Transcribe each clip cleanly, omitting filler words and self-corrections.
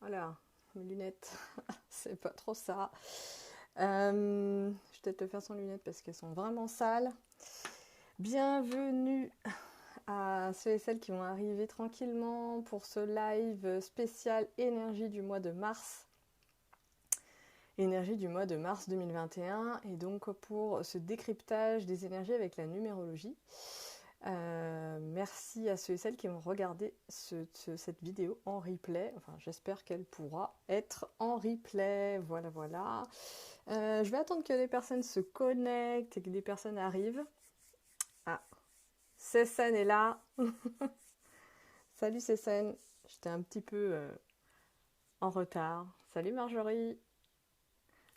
Voilà, mes lunettes, c'est pas trop ça. Je vais peut-être le faire sans lunettes parce qu'elles sont vraiment sales. Bienvenue à ceux et celles qui vont arriver tranquillement pour ce live spécial énergie du mois de mars. Énergie du mois de mars 2021 et donc pour ce décryptage des énergies avec la numérologie. Merci à ceux et celles qui vont regarder cette vidéo en replay. Enfin, j'espère qu'elle pourra être en replay. Voilà, voilà. Je vais attendre que les personnes se connectent et que des personnes arrivent. Ah, Cécenne est là. Salut Cécenne. J'étais un petit peu en retard. Salut Marjorie.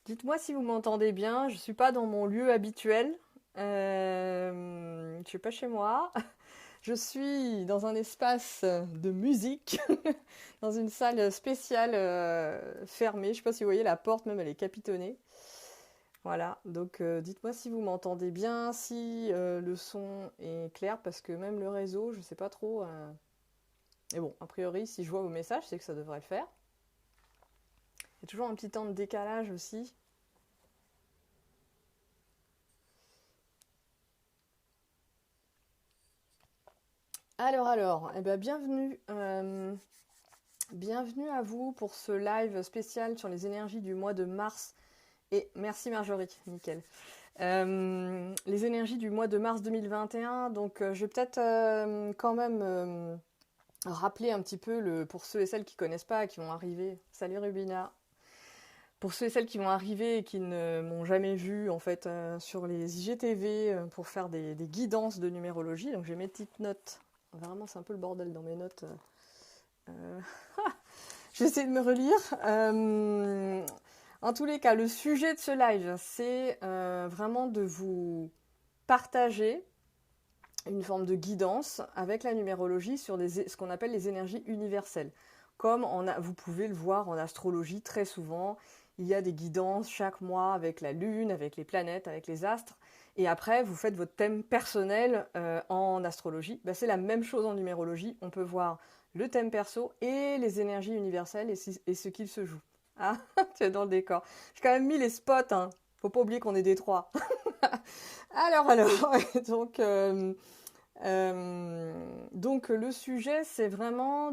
Dites-moi si vous m'entendez bien. Je ne suis pas dans mon lieu habituel. Je ne suis pas chez moi. Je suis dans un espace de musique, dans une salle spéciale fermée. Je ne sais pas si vous voyez la porte, même elle est capitonnée. Voilà, donc dites-moi si vous m'entendez bien, si le son est clair, parce que même le réseau, je ne sais pas trop. Mais bon, a priori, si je vois vos messages, c'est que ça devrait le faire. Il y a toujours un petit temps de décalage aussi. Alors, eh ben, bienvenue à vous pour ce live spécial sur les énergies du mois de mars. Et merci Marjorie, nickel. Les énergies du mois de mars 2021, donc je vais peut-être quand même rappeler un petit peu, pour ceux et celles qui ne connaissent pas, qui vont arriver. Salut Rubina. Pour ceux et celles qui vont arriver et qui ne m'ont jamais vu en fait sur les IGTV pour faire des guidances de numérologie, donc j'ai mes petites notes. Vraiment, c'est un peu le bordel dans mes notes. Euh, Je vais essayer de me relire. En tous les cas, le sujet de ce live, c'est vraiment de vous partager une forme de guidance avec la numérologie sur ce qu'on appelle les énergies universelles. Comme vous pouvez le voir en astrologie très souvent, il y a des guidances chaque mois avec la Lune, avec les planètes, avec les astres. Et après, vous faites votre thème personnel en astrologie. Ben, c'est la même chose en numérologie. On peut voir le thème perso et les énergies universelles et ce qu'il se joue. Ah, tu es dans le décor. J'ai quand même mis les spots, hein. Faut pas oublier qu'on est des trois. alors, donc le sujet, c'est vraiment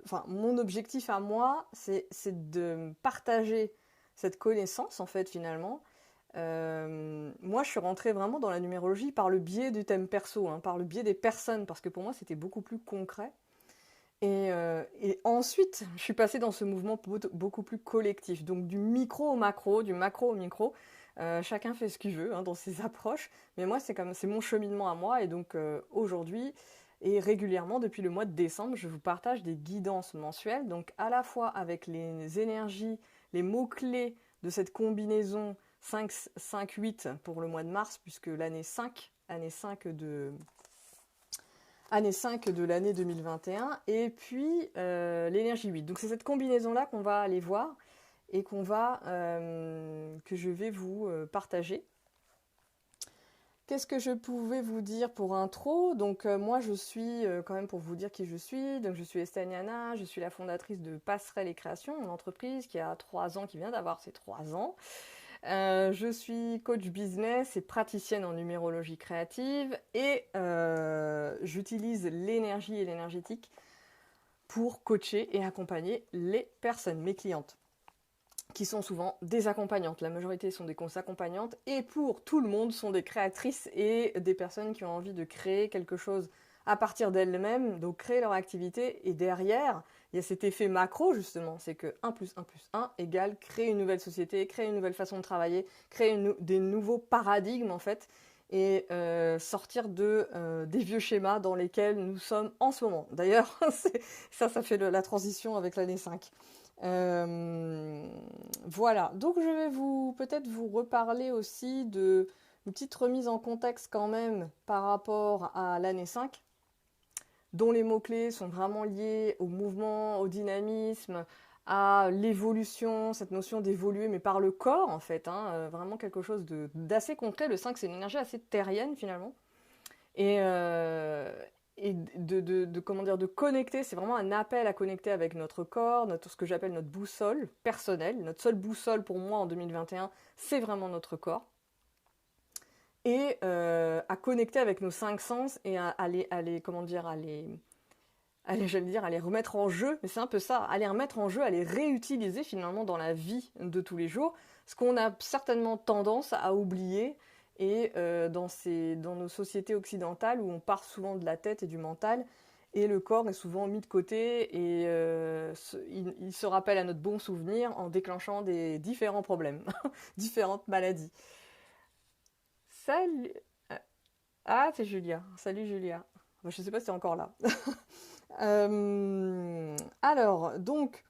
enfin, mon objectif à moi, c'est de partager cette connaissance, en fait, finalement. Moi, je suis rentrée vraiment dans la numérologie par le biais du thème perso, hein, par le biais des personnes, parce que pour moi, c'était beaucoup plus concret. Et ensuite, je suis passée dans ce mouvement beaucoup plus collectif, donc du micro au macro, du macro au micro. Chacun fait ce qu'il veut hein, dans ses approches, mais moi, c'est mon cheminement à moi, et donc aujourd'hui et régulièrement depuis le mois de décembre, je vous partage des guidances mensuelles, donc à la fois avec les énergies, les mots-clés de cette combinaison 5-5-8 pour le mois de mars, puisque l'année 5, année 5 de l'année 2021, et puis l'énergie 8. Donc c'est cette combinaison-là qu'on va aller voir et que je vais vous partager. Qu'est-ce que je pouvais vous dire pour intro? Donc moi je suis, quand même pour vous dire qui je suis, donc je suis Estaniana, je suis la fondatrice de Passerelle et Création, une entreprise qui a 3 ans, qui vient d'avoir ses 3 ans. Je suis coach business et praticienne en numérologie créative et j'utilise l'énergie et l'énergétique pour coacher et accompagner les personnes, mes clientes, qui sont souvent des accompagnantes. La majorité sont des accompagnantes et pour tout le monde sont des créatrices et des personnes qui ont envie de créer quelque chose à partir d'elles-mêmes, donc créer leur activité. Et derrière, il y a cet effet macro justement, c'est que 1 plus 1 plus 1 égale créer une nouvelle société, créer une nouvelle façon de travailler, créer des nouveaux paradigmes en fait, et sortir des vieux schémas dans lesquels nous sommes en ce moment. D'ailleurs, ça fait la transition avec l'année 5. Voilà, donc je vais peut-être vous reparler aussi de une petite remise en contexte quand même par rapport à l'année 5, dont les mots-clés sont vraiment liés au mouvement, au dynamisme, à l'évolution, cette notion d'évoluer, mais par le corps en fait, hein, vraiment quelque chose d'assez concret. Le 5, c'est une énergie assez terrienne finalement. Et, comment dire, de connecter. C'est vraiment un appel à connecter avec notre corps, ce que j'appelle notre boussole personnelle. Notre seule boussole pour moi en 2021, c'est vraiment notre corps. Et à connecter avec nos 5 sens et à les comment dire, j'allais dire, à les remettre en jeu, mais c'est un peu ça, à les remettre en jeu, à les réutiliser finalement dans la vie de tous les jours, ce qu'on a certainement tendance à oublier, et dans nos sociétés occidentales où on part souvent de la tête et du mental, et le corps est souvent mis de côté, et il se rappelle à notre bon souvenir en déclenchant des différents problèmes, différentes maladies. Salut. Ah, c'est Julia. Salut Julia. Moi, je ne sais pas si c'est encore là. Alors, donc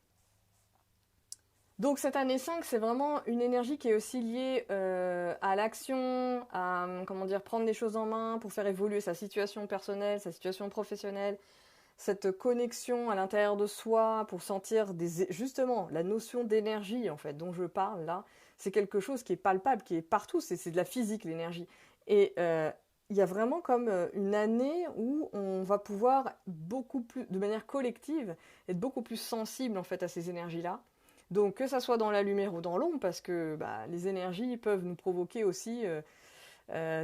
cette année 5, c'est vraiment une énergie qui est aussi liée à l'action, à comment dire, prendre les choses en main pour faire évoluer sa situation personnelle, sa situation professionnelle, cette connexion à l'intérieur de soi pour sentir justement la notion d'énergie en fait dont je parle là, c'est quelque chose qui est palpable, qui est partout, c'est de la physique l'énergie. Et il y a vraiment comme une année où on va pouvoir beaucoup plus, de manière collective, être beaucoup plus sensible en fait à ces énergies-là. Donc que ça soit dans la lumière ou dans l'ombre, parce que les énergies peuvent nous provoquer aussi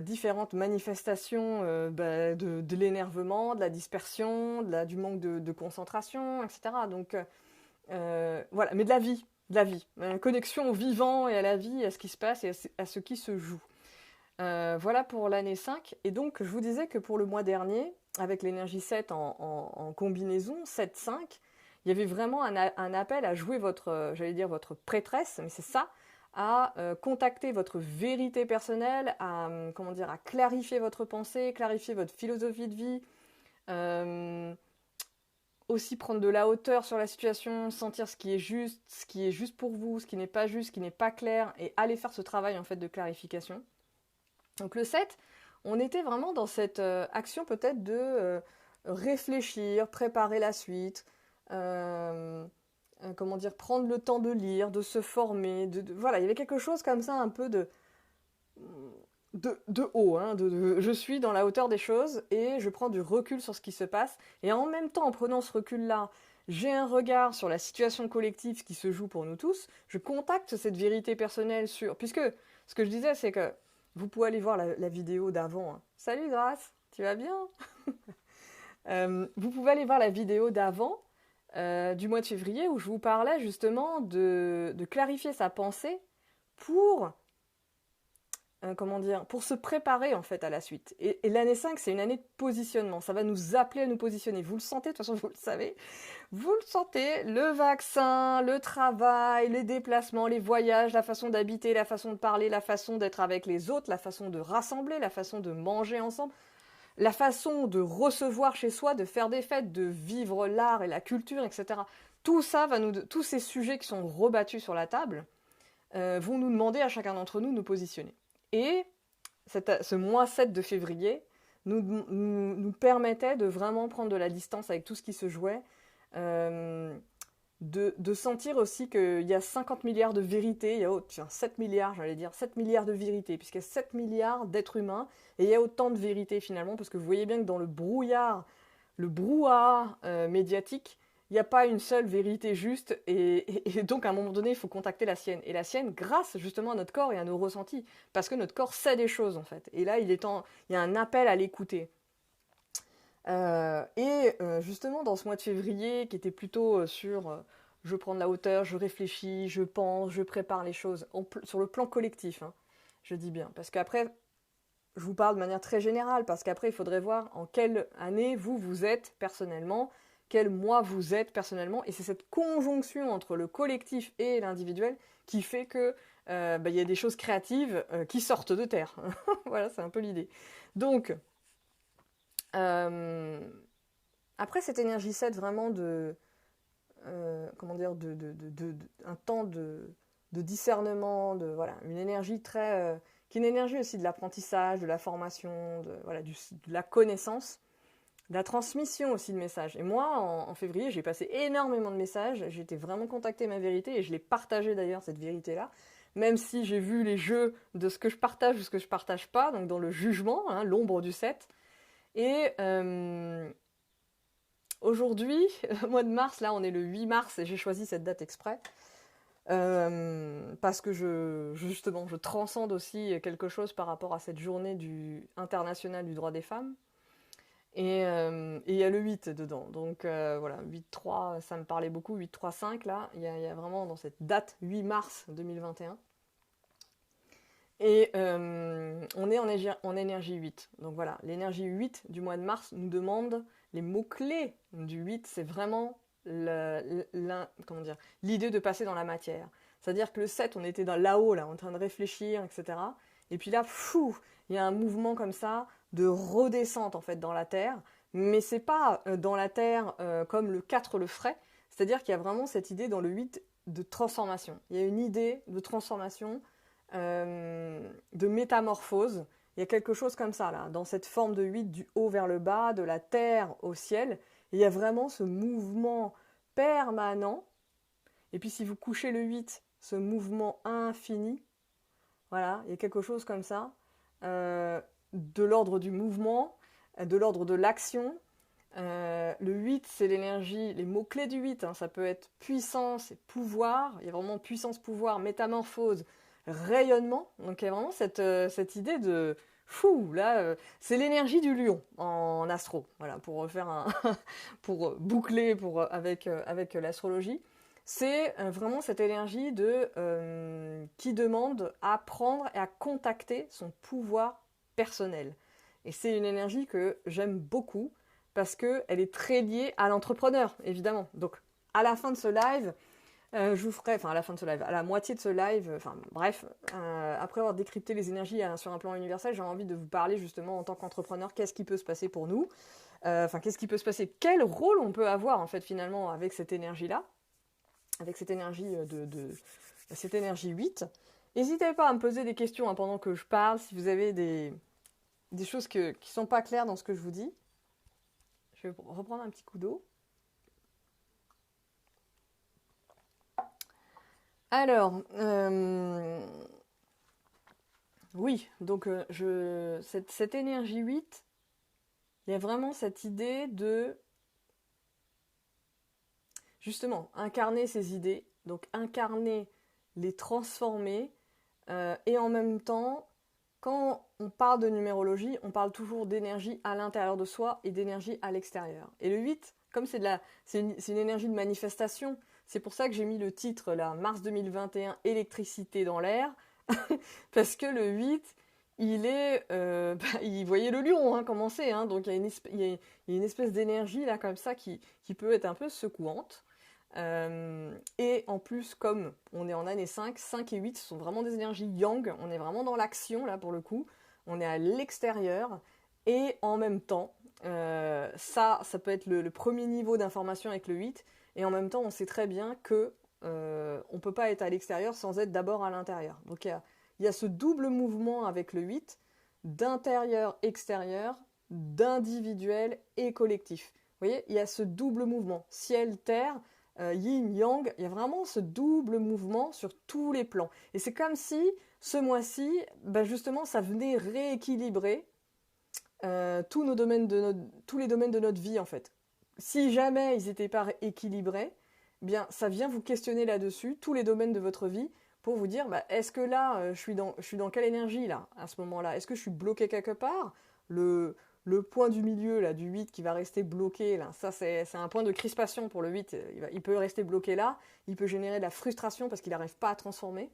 différentes manifestations de l'énervement, de la dispersion, du manque de concentration, etc. Donc voilà, mais de la vie, connexion au vivant et à la vie, à ce qui se passe et à ce qui se joue. Voilà pour l'année 5. Et donc, je vous disais que pour le mois dernier, avec l'énergie 7 en combinaison, 7-5, il y avait vraiment un appel à jouer j'allais dire votre prêtresse, mais c'est ça, à contacter votre vérité personnelle, comment dire, à clarifier votre pensée, clarifier votre philosophie de vie, aussi prendre de la hauteur sur la situation, sentir ce qui est juste pour vous, ce qui n'est pas juste, ce qui n'est pas clair, et aller faire ce travail en fait de clarification. Donc le 7, on était vraiment dans cette action peut-être de réfléchir, préparer la suite, comment dire, prendre le temps de lire, de se former, voilà, il y avait quelque chose comme ça un peu de haut, hein, je suis dans la hauteur des choses et je prends du recul sur ce qui se passe, et en même temps en prenant ce recul-là, j'ai un regard sur la situation collective qui se joue pour nous tous, je contacte cette vérité personnelle puisque ce que je disais c'est que vous pouvez aller voir la vidéo d'avant. Hein. Salut Grace, tu vas bien? Vous pouvez aller voir la vidéo d'avant, du mois de février, où je vous parlais justement de clarifier sa pensée pour, comment dire, pour se préparer en fait à la suite. Et l'année 5, c'est une année de positionnement. Ça va nous appeler à nous positionner. Vous le sentez, de toute façon vous le savez. Vous le sentez, le vaccin, le travail, les déplacements, les voyages, la façon d'habiter, la façon de parler, la façon d'être avec les autres, la façon de rassembler, la façon de manger ensemble, la façon de recevoir chez soi, de faire des fêtes, de vivre l'art et la culture, etc. Tout ça tous ces sujets qui sont rebattus sur la table vont nous demander à chacun d'entre nous de nous positionner. Et ce mois 7 de février nous permettait de vraiment prendre de la distance avec tout ce qui se jouait, de sentir aussi qu'il y a 50 milliards de vérités, il y a 7 milliards, j'allais dire, 7 milliards de vérités, puisqu'il y a 7 milliards d'êtres humains, et il y a autant de vérités finalement, parce que vous voyez bien que dans le brouillard, le brouhaha médiatique, il n'y a pas une seule vérité juste, et donc à un moment donné, il faut contacter la sienne. Et la sienne grâce justement à notre corps et à nos ressentis, parce que notre corps sait des choses en fait. Et là, il y a un appel à l'écouter. Justement, dans ce mois de février, qui était plutôt sur je prends de la hauteur, je réfléchis, je pense, je prépare les choses, sur le plan collectif, hein, je dis bien. Parce qu'après, je vous parle de manière très générale, parce qu'après, il faudrait voir en quelle année vous êtes personnellement, quel mois vous êtes personnellement, et c'est cette conjonction entre le collectif et l'individuel qui fait que y a des choses créatives qui sortent de terre. Voilà, c'est un peu l'idée. Donc, après cette énergie 7 vraiment comment dire, un temps de discernement, voilà, une énergie très, qui est une énergie aussi de l'apprentissage, de la formation, de la connaissance, de la transmission aussi de messages. Et moi, en février, j'ai passé énormément de messages, j'ai été vraiment contacter ma vérité, et je l'ai partagée d'ailleurs, cette vérité-là, même si j'ai vu les jeux de ce que je partage ou ce que je partage pas, donc dans le jugement, hein, l'ombre du 7. Et aujourd'hui, le mois de mars, là on est le 8 mars et j'ai choisi cette date exprès. Parce que justement, je transcende aussi quelque chose par rapport à cette journée internationale du droit des femmes. Et il y a le 8 dedans. Donc voilà, 8-3, ça me parlait beaucoup. 8-3-5, là, il y a vraiment dans cette date 8 mars 2021. Et on est en énergie 8. Donc voilà, l'énergie 8 du mois de mars nous demande les mots-clés du 8, c'est vraiment l'idée de passer dans la matière. C'est-à-dire que le 7, on était là-haut, là, en train de réfléchir, etc. Et puis là, il y a un mouvement comme ça de redescente en fait dans la terre. Mais c'est pas dans la terre comme le 4 le ferait. C'est-à-dire qu'il y a vraiment cette idée dans le 8 de transformation. Il y a une idée de transformation, de métamorphose. Il y a quelque chose comme ça, là, dans cette forme de 8, du haut vers le bas, de la terre au ciel. Et il y a vraiment ce mouvement permanent. Et puis si vous couchez le 8, ce mouvement infini, voilà, il y a quelque chose comme ça, de l'ordre du mouvement, de l'ordre de l'action. Le 8, c'est l'énergie, les mots-clés du 8, hein, ça peut être puissance et pouvoir. Il y a vraiment puissance, pouvoir, métamorphose, rayonnement. Donc il y a vraiment cette idée de fou, là, c'est l'énergie du lion en astro. Voilà, pour refaire pour boucler avec l'astrologie. C'est vraiment cette énergie qui demande à prendre et à contacter son pouvoir personnel. Et c'est une énergie que j'aime beaucoup parce qu'elle est très liée à l'entrepreneur, évidemment. Donc, à la fin de ce live, je vous ferai, enfin à la fin de ce live, à la moitié de ce live, enfin bref, après avoir décrypté les énergies sur un plan universel, j'ai envie de vous parler justement en tant qu'entrepreneur, qu'est-ce qui peut se passer pour nous, qu'est-ce qui peut se passer, quel rôle on peut avoir en fait finalement avec cette énergie-là, avec cette énergie cette énergie 8. N'hésitez pas à me poser des questions pendant que je parle, si vous avez des choses qui ne sont pas claires dans ce que je vous dis. Je vais reprendre un petit coup d'eau. Alors, oui, donc cette énergie 8, il y a vraiment cette idée de, justement, incarner ces idées, donc incarner, les transformer, et en même temps, quand on parle de numérologie, on parle toujours d'énergie à l'intérieur de soi et d'énergie à l'extérieur. Et le 8, comme c'est une énergie de manifestation, c'est pour ça que j'ai mis le titre là, mars 2021, électricité dans l'air, parce que le 8, il est, il voyait le lion commencer, donc il y a une espèce d'énergie là comme ça qui peut être un peu secouante. Et en plus, comme on est en année 5, 5 et 8 sont vraiment des énergies yang, on est vraiment dans l'action là pour le coup, on est à l'extérieur, et en même temps, ça peut être le premier niveau d'information avec le 8, et en même temps on sait très bien que on peut pas être à l'extérieur sans être d'abord à l'intérieur. Donc il y a ce double mouvement avec le 8, d'intérieur-extérieur, d'individuel et collectif. Vous voyez, il y a ce double mouvement, ciel-terre, yin-yang, il y a vraiment ce double mouvement sur tous les plans. Et c'est comme si, ce mois-ci, justement, ça venait rééquilibrer tous les domaines de notre vie, en fait. Si jamais ils n'étaient pas équilibrés, bien, ça vient vous questionner là-dessus, tous les domaines de votre vie, pour vous dire, est-ce que là, je suis dans quelle énergie, là, à ce moment-là? Est-ce que je suis bloqué quelque part? Le point du milieu, là, du 8 qui va rester bloqué, là, ça, c'est un point de crispation pour le 8. Il peut rester bloqué là, il peut générer de la frustration parce qu'il n'arrive pas à transformer.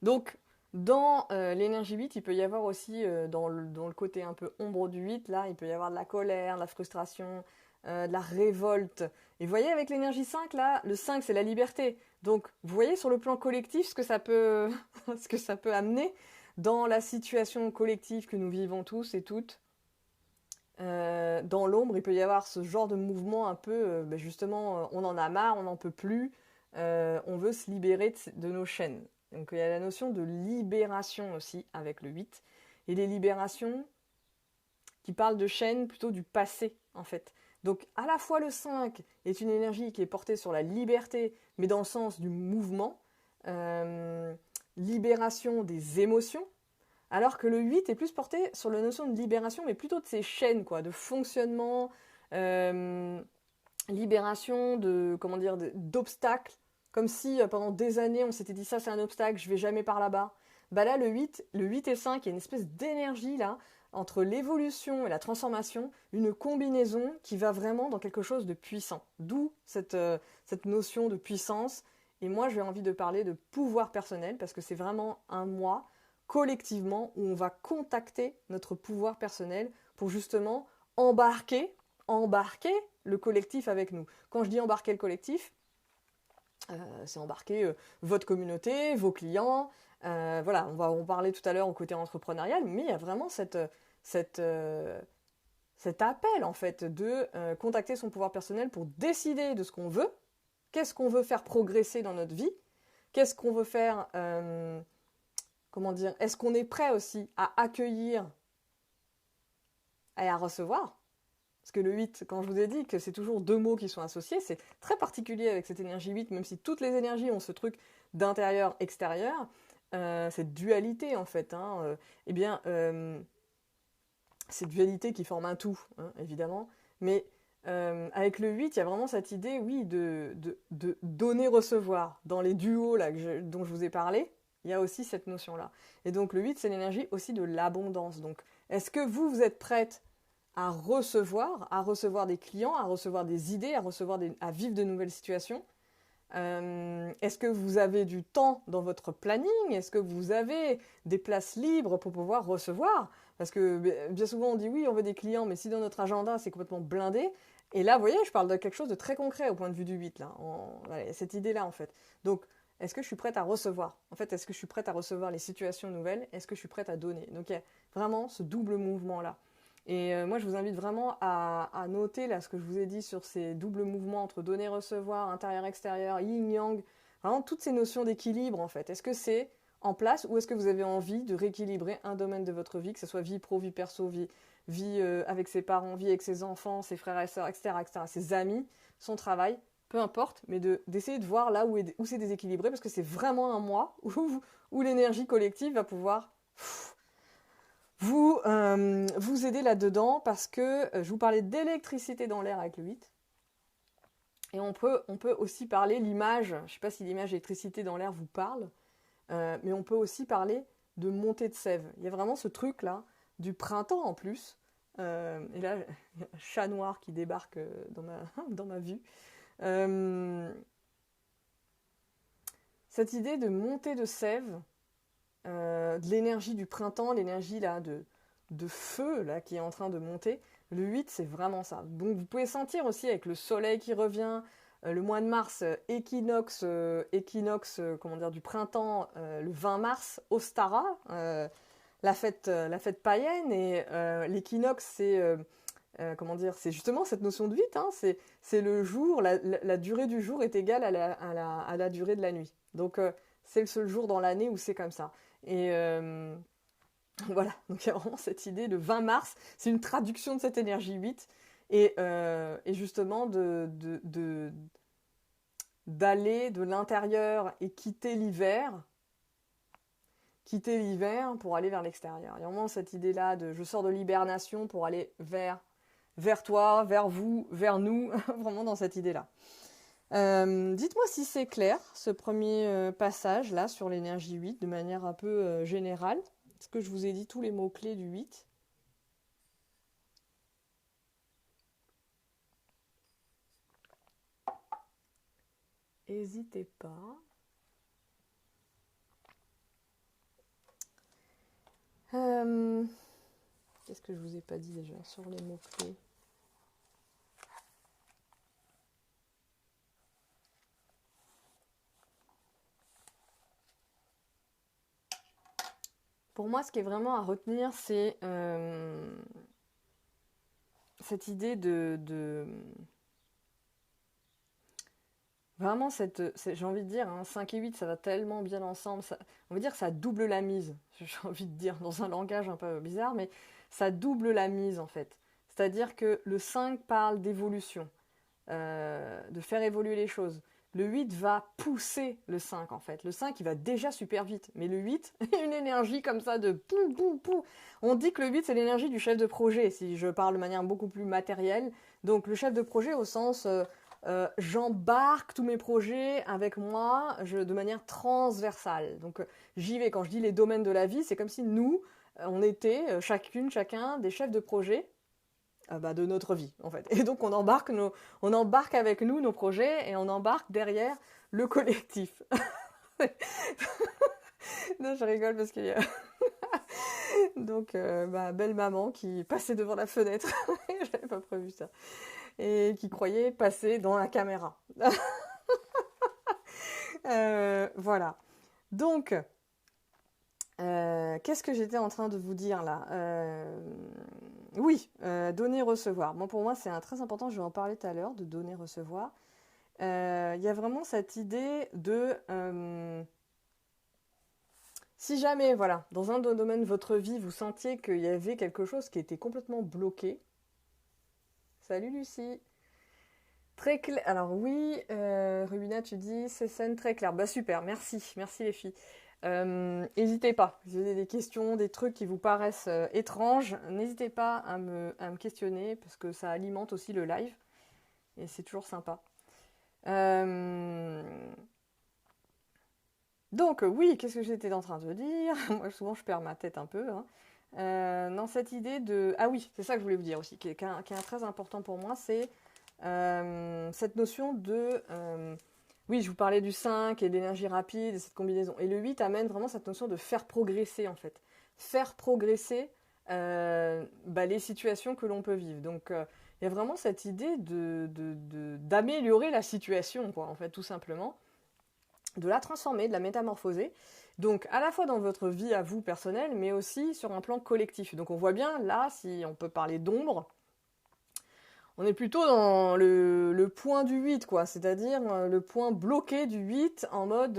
Donc, dans l'énergie 8, il peut y avoir aussi, dans le côté un peu ombre du 8, là, il peut y avoir de la colère, de la frustration, de la révolte. Et vous voyez, avec l'énergie 5, là, le 5, c'est la liberté. Donc, vous voyez sur le plan collectif ce que ça peut, ce que ça peut amener dans la situation collective que nous vivons tous et toutes. Dans l'ombre, il peut y avoir ce genre de mouvement un peu, justement, on en a marre, on n'en peut plus, on veut se libérer de nos chaînes. Donc il y a la notion de libération aussi avec le 8, et les libérations qui parlent de chaînes plutôt du passé en fait. Donc à la fois le 5 est une énergie qui est portée sur la liberté, mais dans le sens du mouvement, libération des émotions, alors que le 8 est plus porté sur la notion de libération, mais plutôt de ces chaînes, quoi, de fonctionnement, libération d'obstacles, comme si pendant des années on s'était dit ça c'est un obstacle, je vais jamais par là-bas. Bah là le 8 et 5, il y a une espèce d'énergie là, entre l'évolution et la transformation, une combinaison qui va vraiment dans quelque chose de puissant. D'où cette notion de puissance. Et moi j'ai envie de parler de pouvoir personnel, parce que c'est vraiment un mois, collectivement, où on va contacter notre pouvoir personnel pour justement embarquer le collectif avec nous. Quand je dis embarquer le collectif, c'est embarquer votre communauté, vos clients. Voilà, on va en parler tout à l'heure au côté entrepreneurial, mais il y a vraiment cet appel en fait de contacter son pouvoir personnel pour décider de ce qu'on veut, qu'est-ce qu'on veut faire progresser dans notre vie, qu'est-ce qu'on veut faire, est-ce qu'on est prêt aussi à accueillir et à recevoir. Parce que le 8, quand je vous ai dit que c'est toujours deux mots qui sont associés, c'est très particulier avec cette énergie 8, même si toutes les énergies ont ce truc d'intérieur-extérieur, cette dualité en fait, cette dualité qui forme un tout, hein, évidemment, mais avec le 8, il y a vraiment cette idée, oui, de donner-recevoir. Dans les duos là, dont je vous ai parlé, il y a aussi cette notion-là. Et donc le 8, c'est l'énergie aussi de l'abondance. Donc, est-ce que vous êtes prête à recevoir des clients, à recevoir des idées, à vivre de nouvelles situations? Est-ce que vous avez du temps dans votre planning? Est-ce que vous avez des places libres pour pouvoir recevoir? Parce que bien souvent on dit oui, on veut des clients, mais si dans notre agenda c'est complètement blindé, et là vous voyez, je parle de quelque chose de très concret au point de vue du 8, là. Voilà, cette idée-là en fait. Donc, est-ce que je suis prête à recevoir? En fait, est-ce que je suis prête à recevoir les situations nouvelles? Est-ce que je suis prête à donner? Donc il y a vraiment ce double mouvement-là. Et moi, je vous invite vraiment à noter là ce que je vous ai dit sur ces doubles mouvements entre donner, recevoir, intérieur, extérieur, yin, yang, vraiment toutes ces notions d'équilibre en fait. Est-ce que c'est en place ou est-ce que vous avez envie de rééquilibrer un domaine de votre vie, que ce soit vie pro, vie perso, vie avec ses parents, vie avec ses enfants, ses frères et sœurs, etc., etc., ses amis, son travail, peu importe, mais d'essayer de voir là où c'est déséquilibré, parce que c'est vraiment un mois où l'énergie collective va pouvoir vous aider là-dedans, parce que je vous parlais d'électricité dans l'air avec le 8. Et on peut aussi parler l'image, je ne sais pas si l'image électricité dans l'air vous parle, mais on peut aussi parler de montée de sève. Il y a vraiment ce truc-là, du printemps en plus. Et là, il y a un chat noir qui débarque dans ma vue. Cette idée de montée de sève, de l'énergie du printemps, l'énergie là de feu là qui est en train de monter. Le 8, c'est vraiment ça. Donc vous pouvez sentir aussi avec le soleil qui revient, le mois de mars, équinoxe du printemps, le 20 mars, Ostara, la fête païenne, et l'équinoxe, c'est justement cette notion de 8, hein, c'est le jour, la durée du jour est égale à la durée de la nuit. Donc c'est le seul jour dans l'année où c'est comme ça. Et voilà, donc il y a vraiment cette idée de 20 mars, c'est une traduction de cette énergie 8, et justement d'aller de l'intérieur et quitter l'hiver pour aller vers l'extérieur. Il y a vraiment cette idée-là de je sors de l'hibernation pour aller vers toi, vers vous, vers nous, vraiment dans cette idée-là. Dites-moi si c'est clair, ce premier passage là sur l'énergie 8 de manière un peu générale. Est-ce que je vous ai dit tous les mots-clés du 8? N'hésitez pas. Qu'est-ce que je vous ai pas dit déjà sur les mots-clés? Pour moi, ce qui est vraiment à retenir, c'est cette idée de vraiment j'ai envie de dire, hein, 5 et 8, ça va tellement bien ensemble. On va dire que ça double la mise, j'ai envie de dire, dans un langage un peu bizarre, mais ça double la mise en fait. C'est-à-dire que le 5 parle d'évolution, de faire évoluer les choses. Le 8 va pousser le 5 en fait. Le 5 il va déjà super vite. Mais le 8, une énergie comme ça de pou pou pou. On dit que le 8 c'est l'énergie du chef de projet, si je parle de manière beaucoup plus matérielle. Donc le chef de projet au sens j'embarque tous mes projets avec moi de manière transversale. Donc j'y vais. Quand je dis les domaines de la vie, c'est comme si nous, on était chacun des chefs de projet de notre vie en fait. Et donc on embarque avec nous nos projets et on embarque derrière le collectif. Non, je rigole parce qu'il y a donc ma belle maman qui passait devant la fenêtre, j'avais pas prévu ça, et qui croyait passer dans la caméra. Voilà. Donc qu'est-ce que j'étais en train de vous dire là Oui, donner-recevoir. Bon, pour moi, c'est très important, je vais en parler tout à l'heure, de donner-recevoir. Il y a vraiment cette idée de... si jamais, voilà, dans un domaine de votre vie, vous sentiez qu'il y avait quelque chose qui était complètement bloqué. Salut Lucie. Très clair. Alors oui, Rubina, tu dis, c'est scène très claire. Bah super, merci les filles. N'hésitez pas, si vous avez des questions, des trucs qui vous paraissent étranges, n'hésitez pas à me questionner parce que ça alimente aussi le live et c'est toujours sympa. Donc oui, qu'est-ce que j'étais en train de dire? Moi souvent je perds ma tête un peu. Dans cette idée de... Ah oui, c'est ça que je voulais vous dire aussi, qui est très important pour moi, c'est cette notion de... oui, je vous parlais du 5 et d'énergie rapide et cette combinaison. Et le 8 amène vraiment cette notion de faire progresser, en fait. Faire progresser les situations que l'on peut vivre. Donc, il y a vraiment cette idée d'améliorer la situation, quoi, en fait, tout simplement. De la transformer, de la métamorphoser. Donc, à la fois dans votre vie à vous personnelle, mais aussi sur un plan collectif. Donc, on voit bien, là, si on peut parler d'ombre, on est plutôt dans le point du 8, quoi. C'est-à-dire le point bloqué du 8 en mode...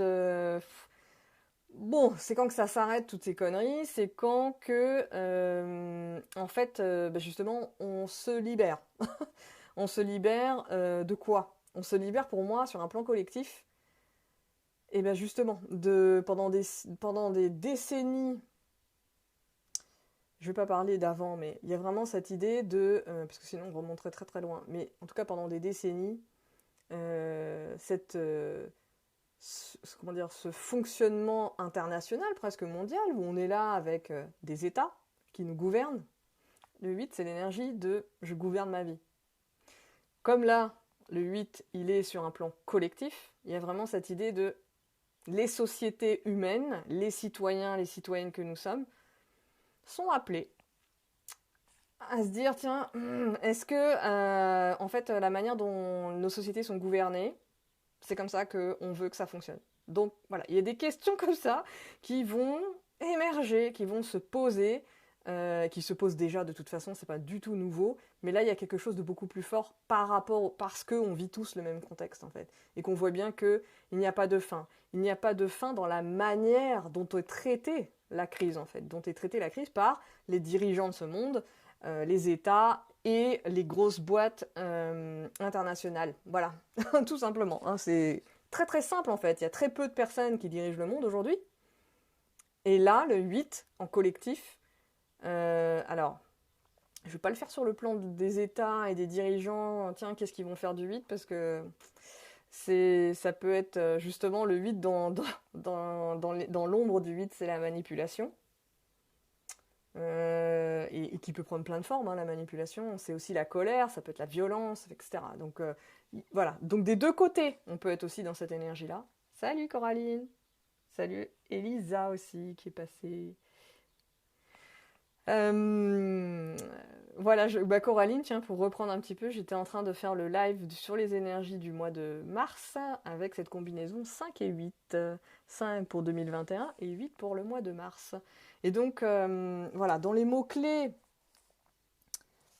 bon, c'est quand que ça s'arrête, toutes ces conneries. C'est quand que, en fait, justement, on se libère. On se libère de quoi? On se libère, pour moi, sur un plan collectif. Et bien justement, pendant des décennies... Je ne vais pas parler d'avant, mais il y a vraiment cette idée de... parce que sinon on remonterait très très loin. Mais en tout cas, pendant des décennies, ce fonctionnement international, presque mondial, où on est là avec des États qui nous gouvernent. Le 8, c'est l'énergie de « je gouverne ma vie ». Comme là, le 8, il est sur un plan collectif, il y a vraiment cette idée de les sociétés humaines, les citoyens, les citoyennes que nous sommes, sont appelés à se dire, tiens, est-ce que, en fait, la manière dont nos sociétés sont gouvernées, c'est comme ça qu'on veut que ça fonctionne. Donc, voilà, il y a des questions comme ça qui vont émerger, qui vont se poser, qui se posent déjà de toute façon, c'est pas du tout nouveau, mais là, il y a quelque chose de beaucoup plus fort parce qu'on vit tous le même contexte, en fait, et qu'on voit bien qu'il n'y a pas de fin. Il n'y a pas de fin dans la manière dont est traitée la crise, en fait, dont est traitée la crise par les dirigeants de ce monde, les États et les grosses boîtes internationales. Voilà, tout simplement. Hein, c'est très très simple, en fait. Il y a très peu de personnes qui dirigent le monde aujourd'hui. Et là, le 8, en collectif, alors, je ne vais pas le faire sur le plan des États et des dirigeants, tiens, qu'est-ce qu'ils vont faire du 8, parce que ça peut être justement le 8 dans l'ombre du 8, c'est la manipulation. Et qui peut prendre plein de formes, hein, la manipulation. C'est aussi la colère, ça peut être la violence, etc. Donc voilà. Donc des deux côtés, on peut être aussi dans cette énergie-là. Salut Coraline. Salut Elisa aussi qui est passée. Voilà, Coraline, tiens, pour reprendre un petit peu, j'étais en train de faire le live sur les énergies du mois de mars avec cette combinaison 5 et 8. 5 pour 2021 et 8 pour le mois de mars. Et donc, voilà, dans les mots-clés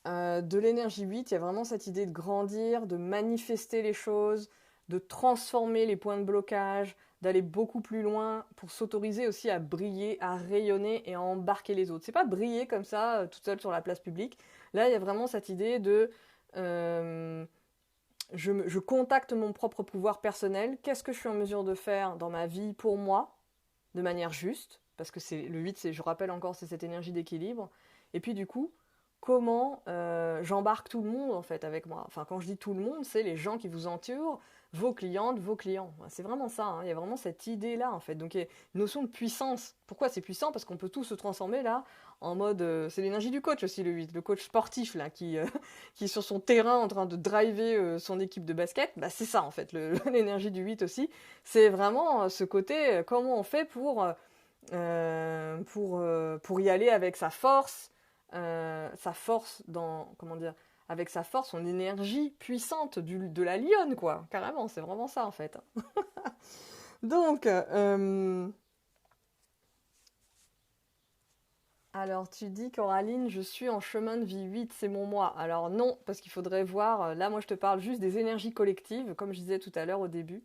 de l'énergie 8, il y a vraiment cette idée de grandir, de manifester les choses, de transformer les points de blocage, d'aller beaucoup plus loin pour s'autoriser aussi à briller, à rayonner et à embarquer les autres. C'est pas briller comme ça, toute seule sur la place publique. Là, il y a vraiment cette idée de je contacte mon propre pouvoir personnel. Qu'est-ce que je suis en mesure de faire dans ma vie pour moi, de manière juste, parce que le 8, je rappelle encore, c'est cette énergie d'équilibre. Et puis du coup, comment j'embarque tout le monde en fait avec moi. Enfin, quand je dis tout le monde, c'est les gens qui vous entourent, vos clientes, vos clients. C'est vraiment ça, hein. Il y a vraiment cette idée-là en fait. Donc il y a une notion de puissance. Pourquoi c'est puissant? Parce qu'on peut tout se transformer là en mode... c'est l'énergie du coach aussi, le 8, le coach sportif là, qui est sur son terrain en train de driver son équipe de basket. Bah, c'est ça en fait, l'énergie du 8 aussi. C'est vraiment ce côté, comment on fait pour y aller avec sa force dans, comment dire, avec sa force, son énergie puissante de la lionne, quoi. Carrément, c'est vraiment ça, en fait. Donc, alors tu dis, Coraline, je suis en chemin de vie 8, c'est mon moi. Alors non, parce qu'il faudrait voir, là, moi, je te parle juste des énergies collectives, comme je disais tout à l'heure au début.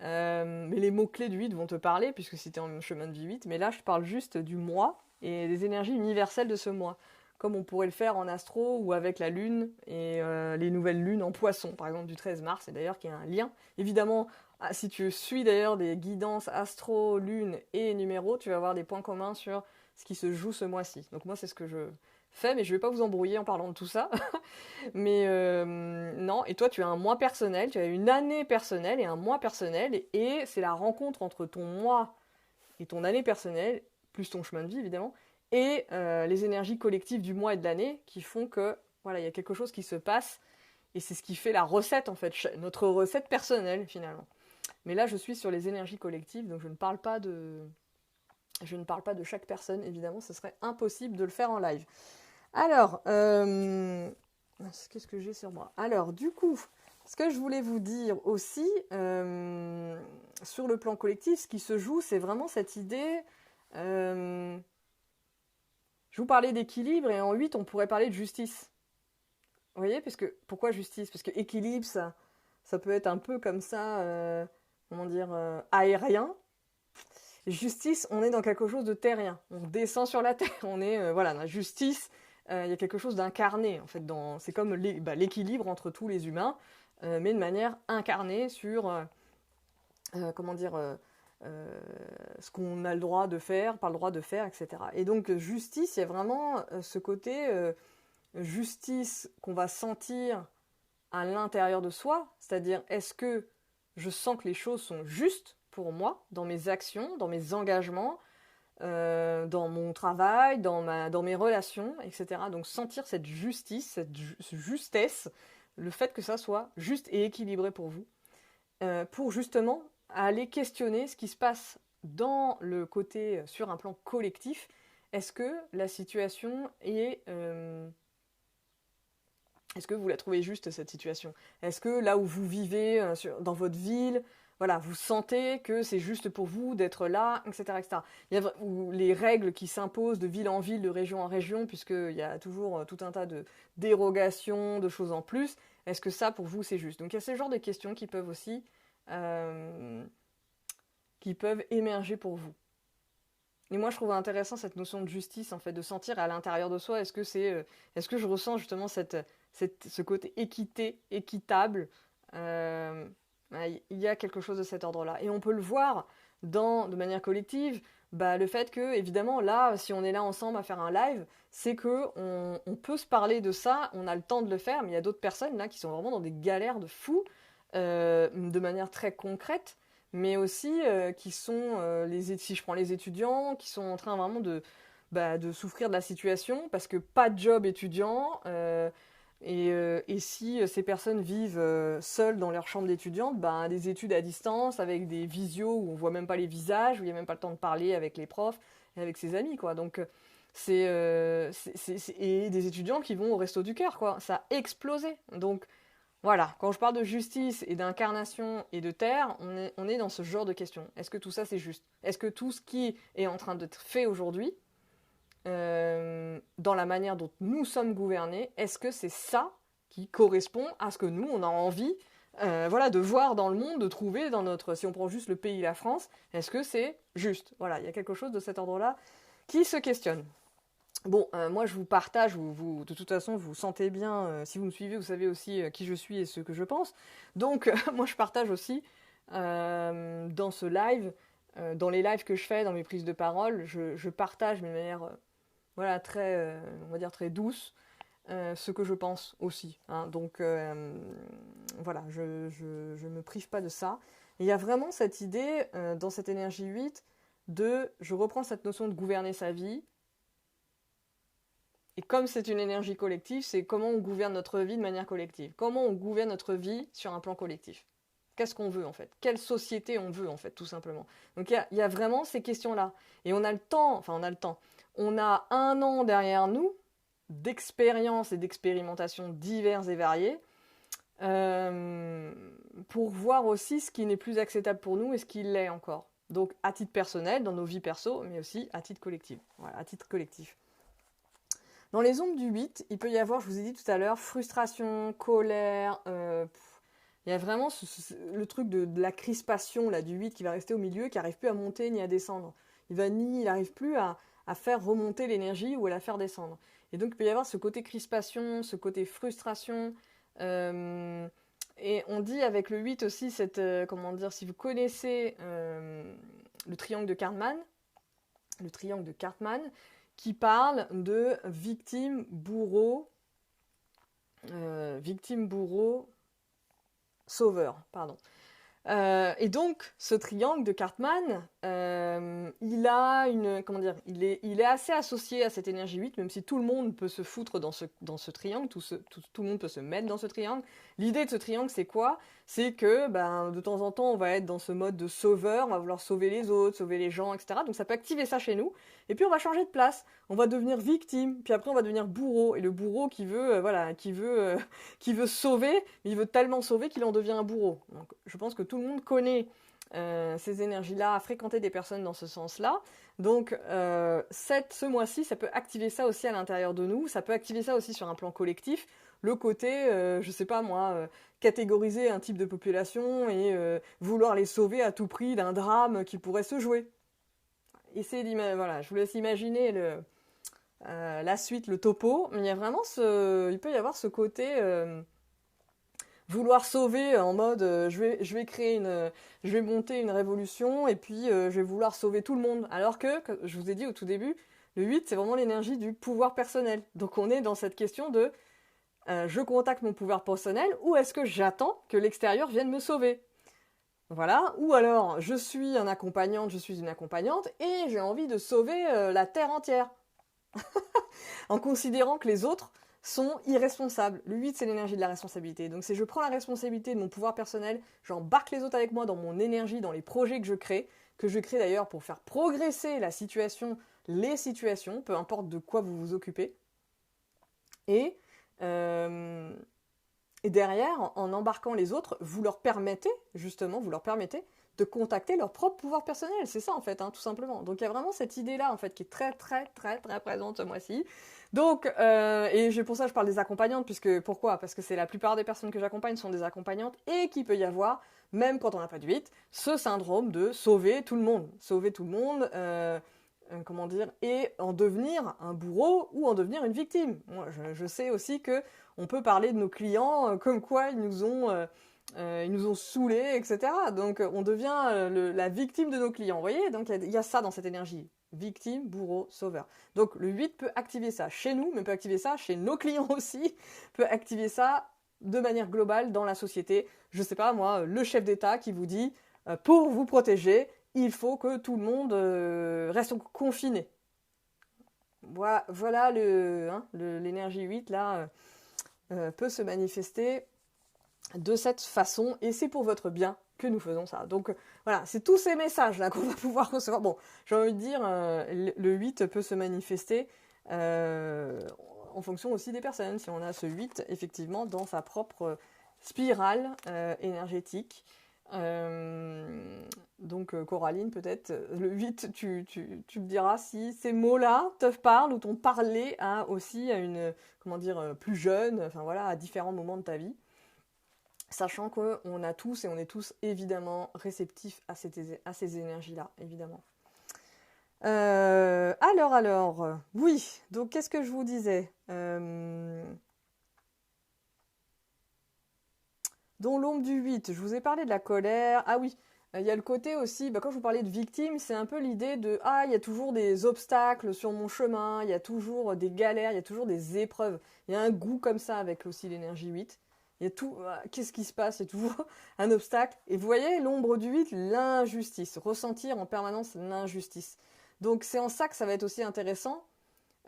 Mais les mots-clés du 8 vont te parler, puisque c'était en chemin de vie 8. Mais là, je parle juste du moi et des énergies universelles de ce moi. Comme on pourrait le faire en astro ou avec la lune et les nouvelles lunes en poisson, par exemple du 13 mars, et d'ailleurs qu'il y a un lien. Évidemment, si tu suis d'ailleurs des guidances astro, lune et numéro, tu vas avoir des points communs sur ce qui se joue ce mois-ci. Donc moi, c'est ce que je fais, mais je ne vais pas vous embrouiller en parlant de tout ça. Mais non, et toi tu as un mois personnel, tu as une année personnelle et un mois personnel, et c'est la rencontre entre ton mois et ton année personnelle, plus ton chemin de vie évidemment, et les énergies collectives du mois et de l'année qui font que, voilà, il y a quelque chose qui se passe, et c'est ce qui fait la recette en fait, notre recette personnelle finalement. Mais là je suis sur les énergies collectives, donc je ne parle pas de chaque personne, évidemment, ce serait impossible de le faire en live. Alors, qu'est-ce que j'ai sur moi? Alors, du coup, ce que je voulais vous dire aussi, sur le plan collectif, ce qui se joue, c'est vraiment cette idée... je vous parlais d'équilibre, et en 8, on pourrait parler de justice. Vous voyez? Pourquoi justice? Parce que équilibre, ça peut être un peu comme ça, comment dire, aérien. Justice, on est dans quelque chose de terrien. On descend sur la terre. On est, voilà, la justice... il y a quelque chose d'incarné, en fait. C'est comme l'équilibre entre tous les humains, mais de manière incarnée sur, comment dire, ce qu'on a le droit de faire, pas le droit de faire, etc. Et donc, justice, il y a vraiment ce côté justice qu'on va sentir à l'intérieur de soi, c'est-à-dire, est-ce que je sens que les choses sont justes pour moi, dans mes actions, dans mes engagements, dans mon travail, dans mes relations, etc. Donc sentir cette justice, cette justesse, le fait que ça soit juste et équilibré pour vous, pour justement aller questionner ce qui se passe dans le côté, sur un plan collectif. Est-ce que la situation est... est-ce que vous la trouvez juste, cette situation? Est-ce que là où vous vivez, dans votre ville, voilà, vous sentez que c'est juste pour vous d'être là, etc., etc. Il y a les règles qui s'imposent de ville en ville, de région en région, puisqu'il y a toujours tout un tas de dérogations, de choses en plus. Est-ce que ça, pour vous, c'est juste? Donc il y a ce genre de questions qui peuvent aussi qui peuvent émerger pour vous. Et moi, je trouve intéressant cette notion de justice, en fait, de sentir à l'intérieur de soi, est-ce que je ressens justement ce côté équité, équitable, il y a quelque chose de cet ordre-là. Et on peut le voir de manière collective, le fait que, évidemment, là, si on est là ensemble à faire un live, c'est qu'on peut se parler de ça, on a le temps de le faire, mais il y a d'autres personnes là qui sont vraiment dans des galères de fou, de manière très concrète, mais aussi qui sont, si je prends les étudiants, qui sont en train vraiment de souffrir de la situation, parce que pas de job étudiant, et si ces personnes vivent seules dans leur chambre d'étudiante, des études à distance, avec des visios où on voit même pas les visages, où il n'y a même pas le temps de parler avec les profs et avec ses amis, quoi. Donc, et des étudiants qui vont au Resto du Cœur, quoi. Ça a explosé. Donc, voilà, quand je parle de justice et d'incarnation et de terre, on est dans ce genre de questions. Est-ce que tout ça, c'est juste? Est-ce que tout ce qui est en train d'être fait aujourd'hui, dans la manière dont nous sommes gouvernés, est-ce que c'est ça qui correspond à ce que nous, on a envie de voir dans le monde, de trouver dans notre... Si on prend juste le pays, la France, est-ce que c'est juste? Voilà, il y a quelque chose de cet ordre-là qui se questionne. Bon, moi je vous partage, de toute façon vous sentez bien, si vous me suivez, vous savez aussi qui je suis et ce que je pense. Donc moi je partage aussi dans ce live, dans les lives que je fais, dans mes prises de parole, je partage de manière voilà, très, on va dire très douce, ce que je pense aussi, hein. Donc voilà, je me prive pas de ça. Et il y a vraiment cette idée dans cette énergie 8 je reprends cette notion de gouverner sa vie. Et comme c'est une énergie collective, c'est comment on gouverne notre vie de manière collective. Comment on gouverne notre vie sur un plan collectif. Qu'est-ce qu'on veut en fait? Quelle société on veut en fait, tout simplement. Donc il y a vraiment ces questions-là. Et on a le temps, enfin on a le temps. On a 1 an derrière nous d'expériences et d'expérimentations diverses et variées pour voir aussi ce qui n'est plus acceptable pour nous et ce qui l'est encore. Donc à titre personnel, dans nos vies perso, mais aussi à titre collectif. Voilà, à titre collectif. Dans les ombres du 8, il peut y avoir, je vous ai dit tout à l'heure, frustration, colère. Il y a vraiment le truc de la crispation là, du 8 qui va rester au milieu, qui n'arrive plus à monter ni à descendre. Il n'arrive plus à faire remonter l'énergie ou à la faire descendre. Et donc il peut y avoir ce côté crispation, ce côté frustration. Et on dit avec le 8 aussi, comment dire, si vous connaissez le triangle de Cartman, qui parle de victime, bourreau, sauveur, pardon. Et donc, ce triangle de Cartman, il a il est assez associé à cette énergie 8, même si tout le monde peut se foutre dans ce triangle, tout le monde peut se mettre dans ce triangle. L'idée de ce triangle, c'est quoi? C'est que, de temps en temps, on va être dans ce mode de sauveur, on va vouloir sauver les autres, sauver les gens, etc. Donc ça peut activer ça chez nous. Et puis on va changer de place. On va devenir victime, puis après on va devenir bourreau. Et le bourreau qui veut, qui veut sauver, il veut tellement sauver qu'il en devient un bourreau. Donc, je pense que tout le monde connaît ces énergies-là, a fréquenté des personnes dans ce sens-là. Donc, ce mois-ci, ça peut activer ça aussi à l'intérieur de nous. Ça peut activer ça aussi sur un plan collectif. Le côté, je sais pas moi, catégoriser un type de population et vouloir les sauver à tout prix d'un drame qui pourrait se jouer. Voilà, je vous laisse imaginer la suite, le topo, mais il y a vraiment il peut y avoir ce côté vouloir sauver en mode je vais monter une révolution et puis je vais vouloir sauver tout le monde. Alors que je vous ai dit au tout début, le 8 c'est vraiment l'énergie du pouvoir personnel. Donc on est dans cette question de je contacte mon pouvoir personnel ou est-ce que j'attends que l'extérieur vienne me sauver? Voilà, ou alors je suis une accompagnante et j'ai envie de sauver la Terre entière en considérant que les autres sont irresponsables. Le 8, c'est l'énergie de la responsabilité. Donc c'est je prends la responsabilité de mon pouvoir personnel, j'embarque les autres avec moi dans mon énergie, dans les projets que je crée d'ailleurs pour faire progresser la situation, les situations, peu importe de quoi vous vous occupez. Et derrière, en embarquant les autres, vous leur permettez de contacter leur propre pouvoir personnel. C'est ça, en fait, hein, tout simplement. Donc, il y a vraiment cette idée-là, en fait, qui est très, très, très, très présente ce mois-ci. Donc, et pour ça, je parle des accompagnantes, pourquoi? Parce que c'est la plupart des personnes que j'accompagne sont des accompagnantes et qu'il peut y avoir, même quand on n'a pas de 8, ce syndrome de sauver tout le monde. Comment dire, et en devenir un bourreau ou en devenir une victime. Moi, je sais aussi que on peut parler de nos clients comme quoi ils nous ont saoulés, etc. Donc on devient la victime de nos clients. Vous voyez? Donc il y a ça dans cette énergie. Victime, bourreau, sauveur. Donc le 8 peut activer ça chez nous, mais peut activer ça chez nos clients aussi, peut activer ça de manière globale dans la société. Je sais pas, moi, le chef d'État qui vous dit pour vous protéger, il faut que tout le monde reste confiné. Voilà l'énergie 8 là peut se manifester de cette façon et c'est pour votre bien que nous faisons ça. Donc voilà, c'est tous ces messages là qu'on va pouvoir recevoir. Bon, j'ai envie de dire, le 8 peut se manifester en fonction aussi des personnes. Si on a ce 8 effectivement dans sa propre spirale énergétique. Donc Coraline, peut-être, le 8, tu me diras si ces mots-là te parlent ou t'ont parlé aussi à une, comment dire, plus jeune, enfin voilà, à différents moments de ta vie. Sachant qu'on a tous et on est tous évidemment réceptifs à ces énergies-là, évidemment. Oui, donc qu'est-ce que je vous disais? Dans l'ombre du 8, je vous ai parlé de la colère. Ah oui, il y a le côté aussi, quand je vous parlais de victime, c'est un peu l'idée de ah, il y a toujours des obstacles sur mon chemin, il y a toujours des galères, il y a toujours des épreuves. Il y a un goût comme ça avec aussi l'énergie 8. Il y a tout, qu'est-ce qui se passe? Il y a toujours un obstacle. Et vous voyez, l'ombre du 8, l'injustice, ressentir en permanence l'injustice. Donc c'est en ça que ça va être aussi intéressant.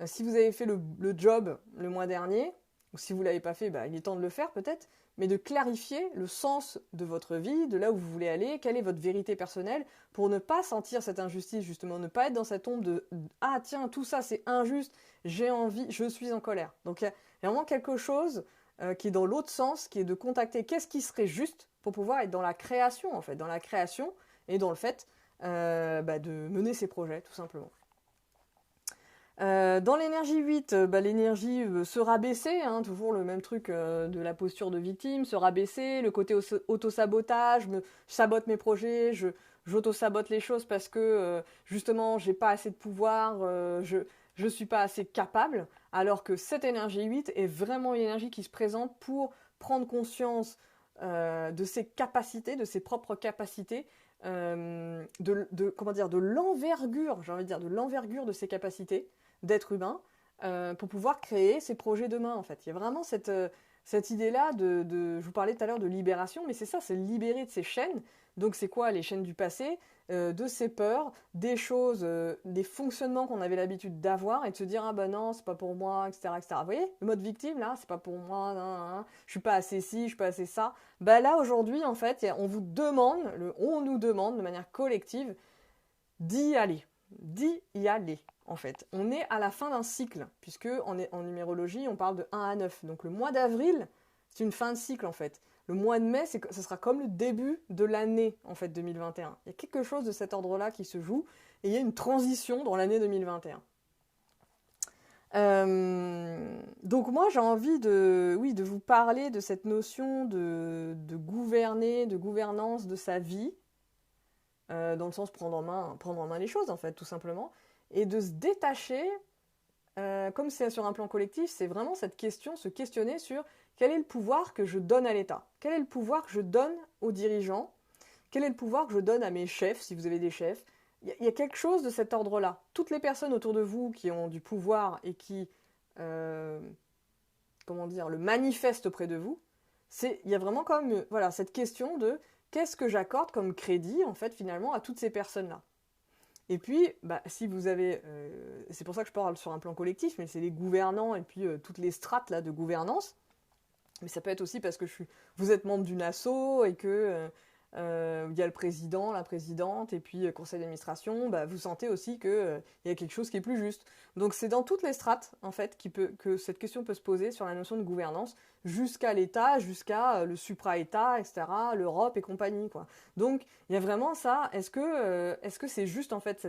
Si vous avez fait le job le mois dernier, ou si vous ne l'avez pas fait, il est temps de le faire peut-être, mais de clarifier le sens de votre vie, de là où vous voulez aller, quelle est votre vérité personnelle, pour ne pas sentir cette injustice, justement, ne pas être dans cette ombre de ah tiens, tout ça c'est injuste, j'ai envie, je suis en colère. Donc il y a vraiment quelque chose qui est dans l'autre sens, qui est de contacter qu'est-ce qui serait juste pour pouvoir être dans la création, en fait, dans la création et dans le fait de mener ses projets, tout simplement. Dans l'énergie 8, l'énergie se rabaisser, hein, toujours le même truc de la posture de victime, se rabaisser, le côté auto-sabotage, je sabote mes projets, j'auto-sabote les choses parce que justement j'ai pas assez de pouvoir, je suis pas assez capable, alors que cette énergie 8 est vraiment une énergie qui se présente pour prendre conscience de ses capacités, de ses propres capacités, comment dire, de l'envergure, j'ai envie de dire, de l'envergure de ses capacités d'être humain pour pouvoir créer ses projets demain, en fait. Il y a vraiment cette idée-là je vous parlais tout à l'heure de libération, mais c'est ça, c'est libérer de ces chaînes. Donc c'est quoi les chaînes du passé, de ses peurs, des choses, des fonctionnements qu'on avait l'habitude d'avoir et de se dire ah ben non, c'est pas pour moi, etc., etc. Vous voyez, le mode victime là, c'est pas pour moi, je suis pas assez ci, je suis pas assez ça. Là aujourd'hui en fait, on nous demande de manière collective d'y aller, en fait. On est à la fin d'un cycle, puisque en numérologie, on parle de 1 à 9. Donc le mois d'avril, c'est une fin de cycle, en fait. Le mois de mai, ce sera comme le début de l'année, en fait, 2021. Il y a quelque chose de cet ordre-là qui se joue, et il y a une transition dans l'année 2021. Donc moi, j'ai envie de vous parler de cette notion de gouverner, de gouvernance de sa vie, dans le sens prendre en main les choses, en fait, tout simplement, et de se détacher, comme c'est sur un plan collectif, c'est vraiment cette question, se questionner sur quel est le pouvoir que je donne à l'État, quel est le pouvoir que je donne aux dirigeants, quel est le pouvoir que je donne à mes chefs, si vous avez des chefs. Il y a quelque chose de cet ordre-là. Toutes les personnes autour de vous qui ont du pouvoir et qui, le manifestent auprès de vous, il y a vraiment comme cette question de qu'est-ce que j'accorde comme crédit, en fait, finalement, à toutes ces personnes-là. Et puis, si vous avez... c'est pour ça que je parle sur un plan collectif, mais c'est les gouvernants et puis toutes les strates là, de gouvernance. Mais ça peut être aussi parce que vous êtes membre d'une asso et que il y a le président, la présidente et puis conseil d'administration, vous sentez aussi qu'il y a quelque chose qui est plus juste. Donc c'est dans toutes les strates, en fait, que cette question peut se poser sur la notion de gouvernance, jusqu'à l'État, jusqu'à le supra-État, etc., l'Europe et compagnie, quoi. Donc il y a vraiment ça. Est-ce que c'est juste, en fait,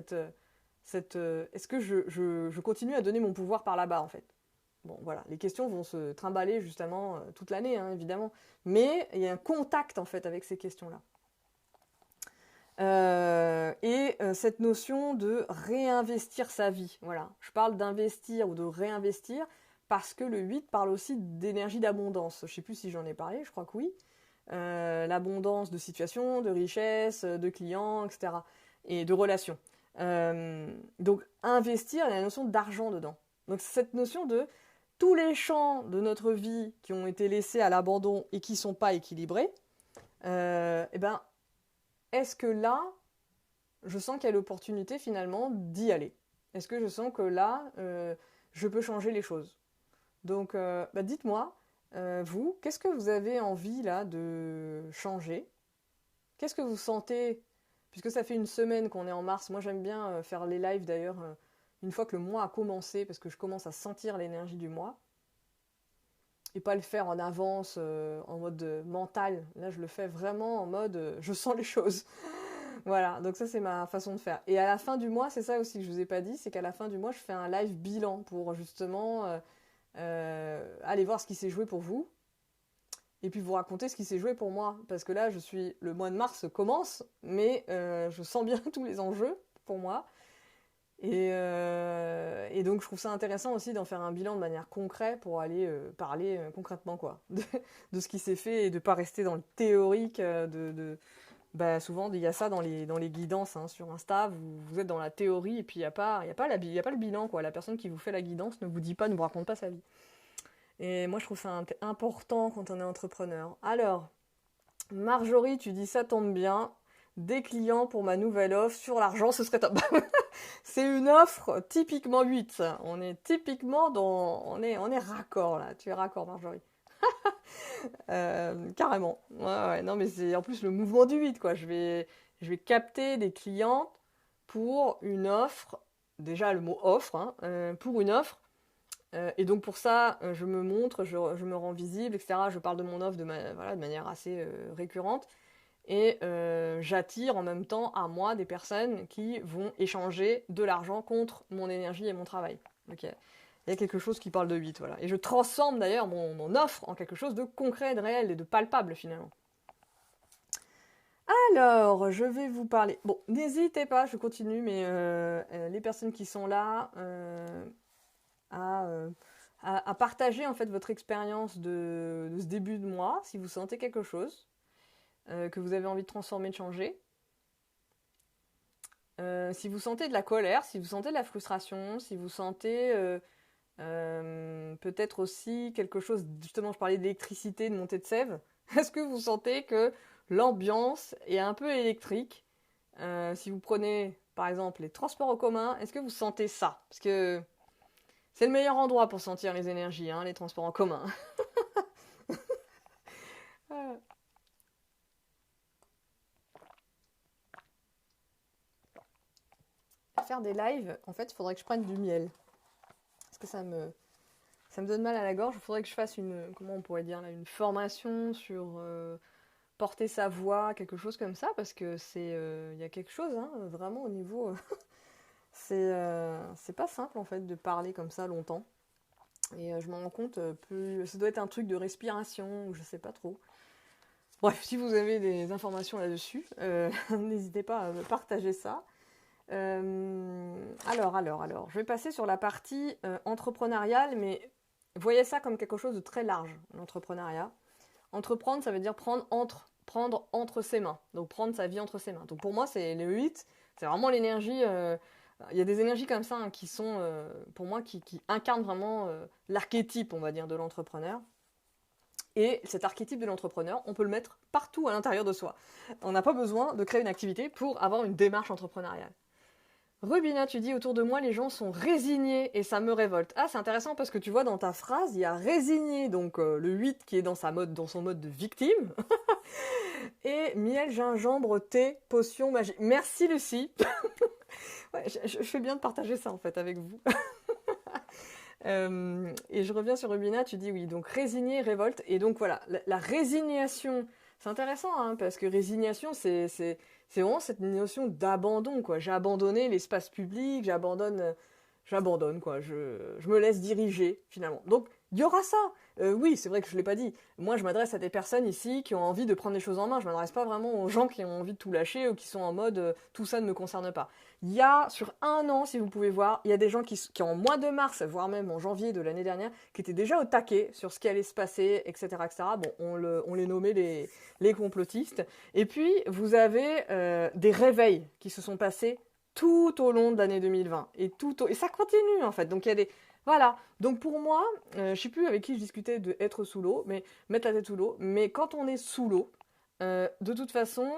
est-ce que je continue à donner mon pouvoir par là-bas, en fait? Bon, voilà, les questions vont se trimballer justement toute l'année, hein, évidemment. Mais il y a un contact, en fait, avec ces questions-là. Cette notion de réinvestir sa vie. Voilà, je parle d'investir ou de réinvestir parce que le 8 parle aussi d'énergie d'abondance. Je ne sais plus si j'en ai parlé, je crois que oui. L'abondance de situations, de richesses, de clients, etc. et de relations. Donc investir, il y a la notion d'argent dedans. Donc cette notion de tous les champs de notre vie qui ont été laissés à l'abandon et qui ne sont pas équilibrés, est-ce que là, je sens qu'il y a l'opportunité finalement d'y aller? Est-ce que je sens que là, je peux changer les choses? Donc, dites-moi, vous, qu'est-ce que vous avez envie là de changer? Qu'est-ce que vous sentez? Puisque ça fait une semaine qu'on est en mars, moi j'aime bien faire les lives d'ailleurs une fois que le mois a commencé, parce que je commence à sentir l'énergie du mois. Et pas le faire en avance, en mode mental. Là, je le fais vraiment en mode je sens les choses. Voilà, donc ça c'est ma façon de faire. Et à la fin du mois, c'est ça aussi que je vous ai pas dit, c'est qu'à la fin du mois, je fais un live bilan pour justement aller voir ce qui s'est joué pour vous. Et puis vous raconter ce qui s'est joué pour moi. Parce que là, le mois de mars commence, mais je sens bien tous les enjeux pour moi. Et donc je trouve ça intéressant aussi d'en faire un bilan de manière concrète pour aller parler concrètement quoi, de ce qui s'est fait et de pas rester dans le théorique bah, souvent il y a ça dans les guidances hein, sur Insta, vous êtes dans la théorie et puis il y a pas le bilan quoi, la personne qui vous fait la guidance ne vous dit pas, ne vous raconte pas sa vie. Et moi je trouve ça important quand on est entrepreneur. Alors, Marjorie, tu dis ça tombe bien, des clients pour ma nouvelle offre sur l'argent, ce serait top. C'est une offre typiquement 8, ça. On est typiquement on est raccord là. Tu es raccord, Marjorie. Carrément. Ouais, ouais. Non, mais c'est en plus le mouvement du 8, quoi. Je vais capter des clientes pour une offre. Déjà, le mot offre, hein, pour une offre. Et donc, pour ça, je me montre, je me rends visible, etc. Je parle de mon offre voilà, de manière assez récurrente. Et j'attire en même temps à moi des personnes qui vont échanger de l'argent contre mon énergie et mon travail. Okay. Il y a quelque chose qui parle de 8, voilà. Et je transforme d'ailleurs mon offre en quelque chose de concret, de réel et de palpable finalement. Alors, je vais vous parler... Bon, n'hésitez pas, je continue, mais les personnes qui sont là à partager en fait votre expérience de ce début de mois, si vous sentez quelque chose. Que vous avez envie de transformer, de changer. Si vous sentez de la colère, si vous sentez de la frustration, si vous sentez peut-être aussi quelque chose, justement je parlais d'électricité, de montée de sève, est-ce que vous sentez que l'ambiance est un peu électrique si vous prenez par exemple les transports en commun, est-ce que vous sentez ça? Parce que c'est le meilleur endroit pour sentir les énergies, hein, les transports en commun. Faire des lives, en fait, il faudrait que je prenne du miel. Parce que ça me donne mal à la gorge. Il faudrait que je fasse comment on pourrait dire là, une formation sur porter sa voix, quelque chose comme ça, parce que il y a quelque chose, hein, vraiment au niveau, c'est pas simple en fait de parler comme ça longtemps. Et je m'en rends compte, ça doit être un truc de respiration, ou je sais pas trop. Bref, si vous avez des informations là-dessus, n'hésitez pas à me partager ça. Alors, je vais passer sur la partie entrepreneuriale, mais voyez ça comme quelque chose de très large, l'entrepreneuriat. Entreprendre, ça veut dire prendre entre ses mains, donc prendre sa vie entre ses mains. Donc pour moi, c'est le 8, c'est vraiment l'énergie, il y a des énergies comme ça hein, qui sont, pour moi, qui incarnent vraiment l'archétype, on va dire, de l'entrepreneur. Et cet archétype de l'entrepreneur, on peut le mettre partout à l'intérieur de soi. On n'a pas besoin de créer une activité pour avoir une démarche entrepreneuriale. Rubina, tu dis autour de moi les gens sont résignés et ça me révolte. Ah, c'est intéressant parce que tu vois dans ta phrase, il y a résigné, donc le 8 qui est dans son mode de victime. Et miel, gingembre, thé, potion, magie. Merci Lucie. Ouais, je fais bien de partager ça en fait avec vous. Et je reviens sur Rubina, tu dis oui, donc résigné, révolte. Et donc voilà, la résignation, c'est intéressant hein, parce que résignation, c'est vraiment cette notion d'abandon, quoi. J'ai abandonné l'espace public, j'abandonne, quoi. Je me laisse diriger, finalement. Donc, il y aura ça. Oui, c'est vrai que je ne l'ai pas dit. Moi, je m'adresse à des personnes ici qui ont envie de prendre les choses en main. Je ne m'adresse pas vraiment aux gens qui ont envie de tout lâcher ou qui sont en mode tout ça ne me concerne pas. Il y a, sur un an, si vous pouvez voir, il y a des gens qui en mois de mars, voire même en janvier de l'année dernière, qui étaient déjà au taquet sur ce qui allait se passer, etc., etc. Bon, on les nommait les complotistes. Et puis, vous avez des réveils qui se sont passés tout au long de l'année 2020. Et ça continue, en fait. Donc, il y a des... Voilà. Donc, pour moi, je ne sais plus avec qui je discutais de être sous l'eau, mais mettre la tête sous l'eau. Mais quand on est sous l'eau, de toute façon,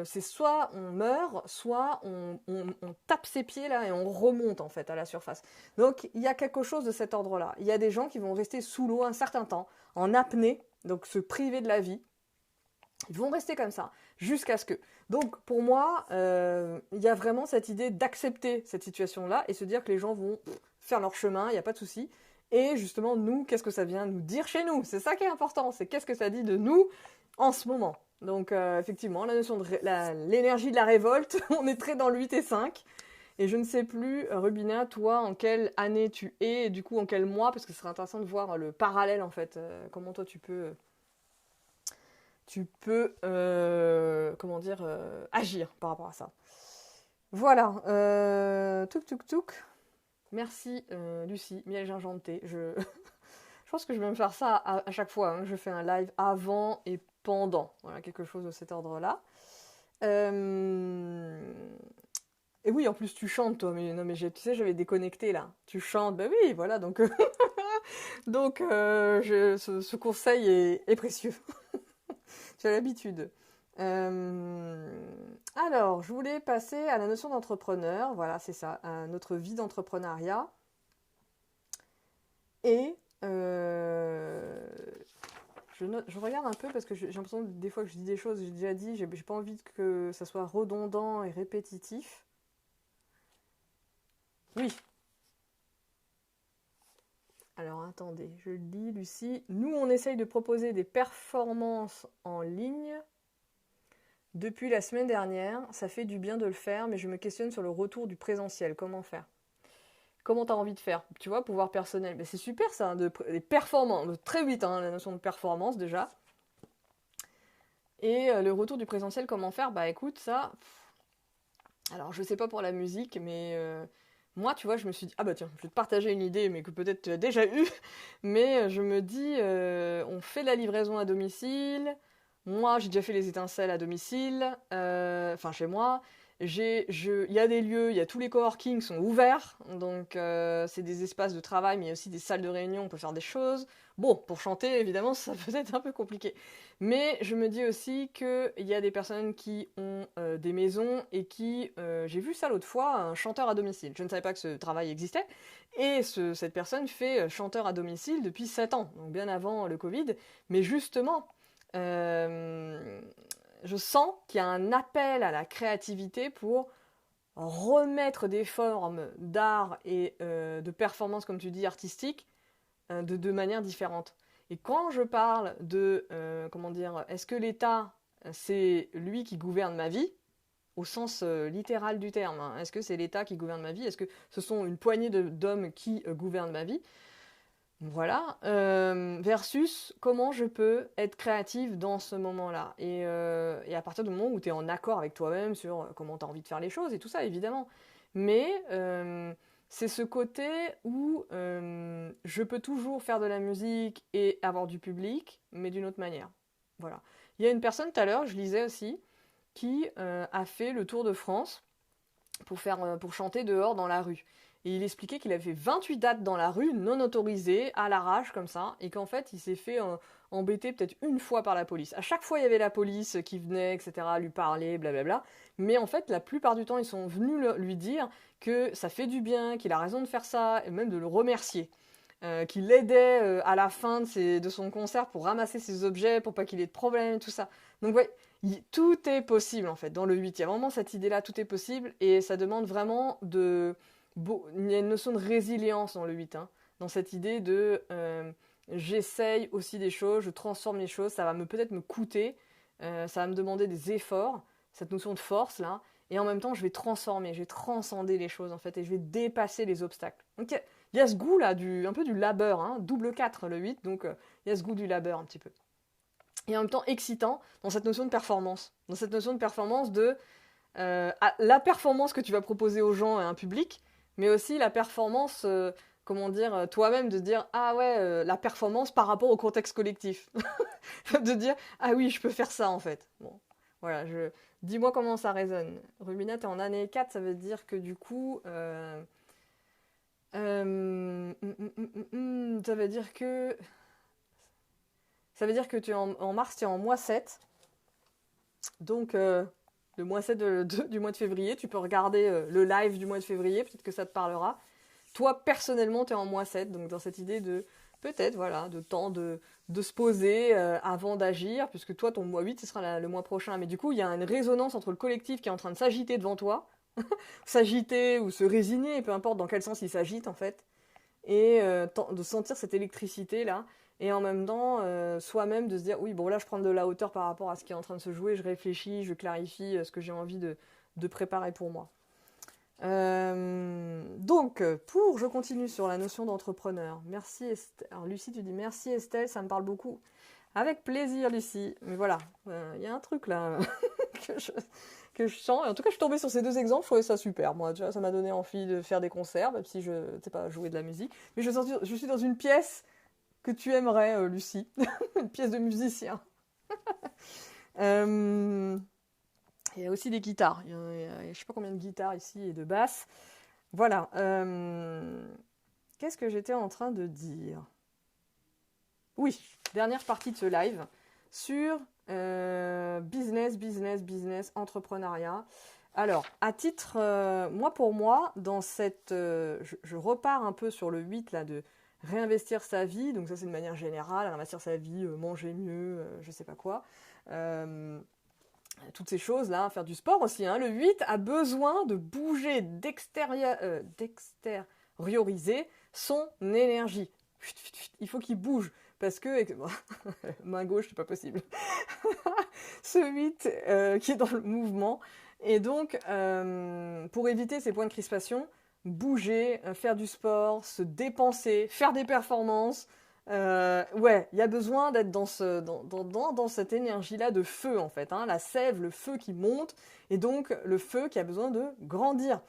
c'est soit on meurt, soit on tape ses pieds là et on remonte en fait à la surface. Donc il y a quelque chose de cet ordre-là. Il y a des gens qui vont rester sous l'eau un certain temps, en apnée, donc se priver de la vie. Ils vont rester comme ça, jusqu'à ce que... Donc pour moi, il y a vraiment cette idée d'accepter cette situation-là et se dire que les gens vont faire leur chemin, il n'y a pas de souci. Et justement, nous, qu'est-ce que ça vient nous dire chez nous? C'est ça qui est important, c'est qu'est-ce que ça dit de nous en ce moment. Donc effectivement, la notion de l'énergie de la révolte, on est très dans le 8 et 5. Et je ne sais plus, Rubina, toi, en quelle année tu es, et du coup en quel mois, parce que ce serait intéressant de voir le parallèle en fait, comment toi tu peux comment dire, agir par rapport à ça. Voilà, touk touk touk. Merci Lucie, miel gingembre thé. Je pense que je vais me faire ça à chaque fois, hein. Je fais un live avant et pendant. Voilà, quelque chose de cet ordre-là. Euh, Et oui, en plus tu chantes toi, mais non mais tu sais, j'avais déconnecté là. Tu chantes, bah oui, voilà, donc, ce conseil est précieux. Tu as l'habitude. Alors, je voulais passer à la notion d'entrepreneur. Voilà, c'est ça, à notre vie d'entrepreneuriat. Et je regarde un peu parce que j'ai l'impression que des fois que je dis des choses que j'ai déjà dit, j'ai pas envie que ça soit redondant et répétitif. Oui. Alors attendez, je le lis, Lucie. Nous, on essaye de proposer des performances en ligne. Depuis la semaine dernière, ça fait du bien de le faire, mais je me questionne sur le retour du présentiel. Comment faire? Comment tu as envie de faire? Tu vois, pouvoir personnel. Mais c'est super ça, hein, des performances. Très vite, hein, la notion de performance déjà. Et le retour du présentiel, comment faire? Bah écoute, ça. Alors, je sais pas pour la musique, mais moi, tu vois, je me suis dit, ah bah tiens, je vais te partager une idée, mais que peut-être tu as déjà eue. Mais je me dis, on fait la livraison à domicile. Moi, j'ai déjà fait les étincelles à domicile, enfin chez moi. Il y a des lieux, il y a tous les coworking sont ouverts, donc c'est des espaces de travail, mais il y a aussi des salles de réunion, on peut faire des choses. Bon, pour chanter, évidemment, ça peut être un peu compliqué. Mais je me dis aussi qu'il y a des personnes qui ont des maisons et qui... j'ai vu ça l'autre fois, un chanteur à domicile. Je ne savais pas que ce travail existait. Et cette personne fait chanteur à domicile depuis 7 ans, donc bien avant le Covid. Mais justement, euh, je sens qu'il y a un appel à la créativité pour remettre des formes d'art et de performance, comme tu dis, artistique, de manière différente. Et quand je parle de, comment dire, est-ce que l'État, c'est lui qui gouverne ma vie, au sens littéral du terme, hein. Est-ce que c'est l'État qui gouverne ma vie? Est-ce que ce sont une poignée d'hommes qui gouvernent ma vie? Voilà. Versus comment je peux être créative dans ce moment-là. Et à partir du moment où tu es en accord avec toi-même sur comment tu as envie de faire les choses et tout ça, évidemment. Mais c'est ce côté où je peux toujours faire de la musique et avoir du public, mais d'une autre manière. Voilà. Il y a une personne tout à l'heure, je lisais aussi, qui a fait le tour de France pour chanter dehors dans la rue. Et il expliquait qu'il avait fait 28 dates dans la rue, non autorisées, à l'arrache, comme ça, et qu'en fait, il s'est fait embêter peut-être une fois par la police. À chaque fois, il y avait la police qui venait, etc., lui parler, blablabla. Mais en fait, la plupart du temps, ils sont venus lui dire que ça fait du bien, qu'il a raison de faire ça, et même de le remercier. Qu'il l'aidait à la fin de son concert pour ramasser ses objets, pour pas qu'il ait de problème et tout ça. Donc ouais, tout est possible en fait. Dans le 8, il y a vraiment cette idée-là, tout est possible, et ça demande vraiment il y a une notion de résilience dans le 8, hein, dans cette idée de j'essaye aussi des choses, je transforme les choses, ça va peut-être me coûter, ça va me demander des efforts, cette notion de force là, et en même temps je vais transformer, je vais transcender les choses en fait, et je vais dépasser les obstacles. Donc il y a ce goût là, un peu du labeur, hein, double 4 le 8, donc il y a ce goût du labeur un petit peu. Et en même temps excitant dans cette notion de performance, dans cette notion de performance de la performance que tu vas proposer aux gens et à un public, mais aussi la performance, comment dire, toi-même, de dire, ah ouais, la performance par rapport au contexte collectif. De dire, ah oui, je peux faire ça en fait. Bon, voilà, dis-moi comment ça résonne. Rubina, t'es en année 4, ça veut dire que du coup, ça veut dire que... tu es en mars, tu es en mois 7. Donc, le mois 7 du mois de février, tu peux regarder le live du mois de février, peut-être que ça te parlera. Toi, personnellement, tu es en mois 7, donc dans cette idée de, peut-être, voilà, de temps de se poser avant d'agir, puisque toi, ton mois 8, ce sera le mois prochain. Mais du coup, il y a une résonance entre le collectif qui est en train de s'agiter devant toi, s'agiter ou se résigner, peu importe dans quel sens il s'agite, en fait, et de sentir cette électricité-là, et en même temps, soi-même, de se dire, oui, bon, là, je prends de la hauteur par rapport à ce qui est en train de se jouer, je réfléchis, je clarifie ce que j'ai envie de préparer pour moi. Donc, je continue sur la notion d'entrepreneur. Merci Estelle. Alors, Lucie, tu dis merci Estelle, ça me parle beaucoup. Avec plaisir, Lucie. Mais voilà, il y a un truc là. que je sens. Et en tout cas, je suis tombée sur ces 2 exemples, je trouvais ça super. Moi, tu vois, ça m'a donné envie de faire des concerts, même si je ne sais pas jouer de la musique. Mais je suis dans une pièce que tu aimerais, Lucie. Une pièce de musicien. Euh, Il y a aussi des guitares. Je ne sais pas combien de guitares ici et de basses. Voilà. Qu'est-ce que j'étais en train de dire? Oui, dernière partie de ce live sur business, entrepreneuriat. Alors, à titre, pour moi, dans cette... je repars un peu sur le 8 là, de réinvestir sa vie. Donc ça, c'est de manière générale, réinvestir sa vie, manger mieux, je sais pas quoi. Toutes ces choses-là, faire du sport aussi. Hein. Le 8 a besoin de bouger, d'extérioriser son énergie. Il faut qu'il bouge. Parce que, main gauche, c'est pas possible. Ce 8 qui est dans le mouvement. Et donc, pour éviter ces points de crispation, bouger, faire du sport, se dépenser, faire des performances. Ouais, il y a besoin d'être dans cette énergie-là de feu, en fait. Hein, la sève, le feu qui monte, et donc le feu qui a besoin de grandir.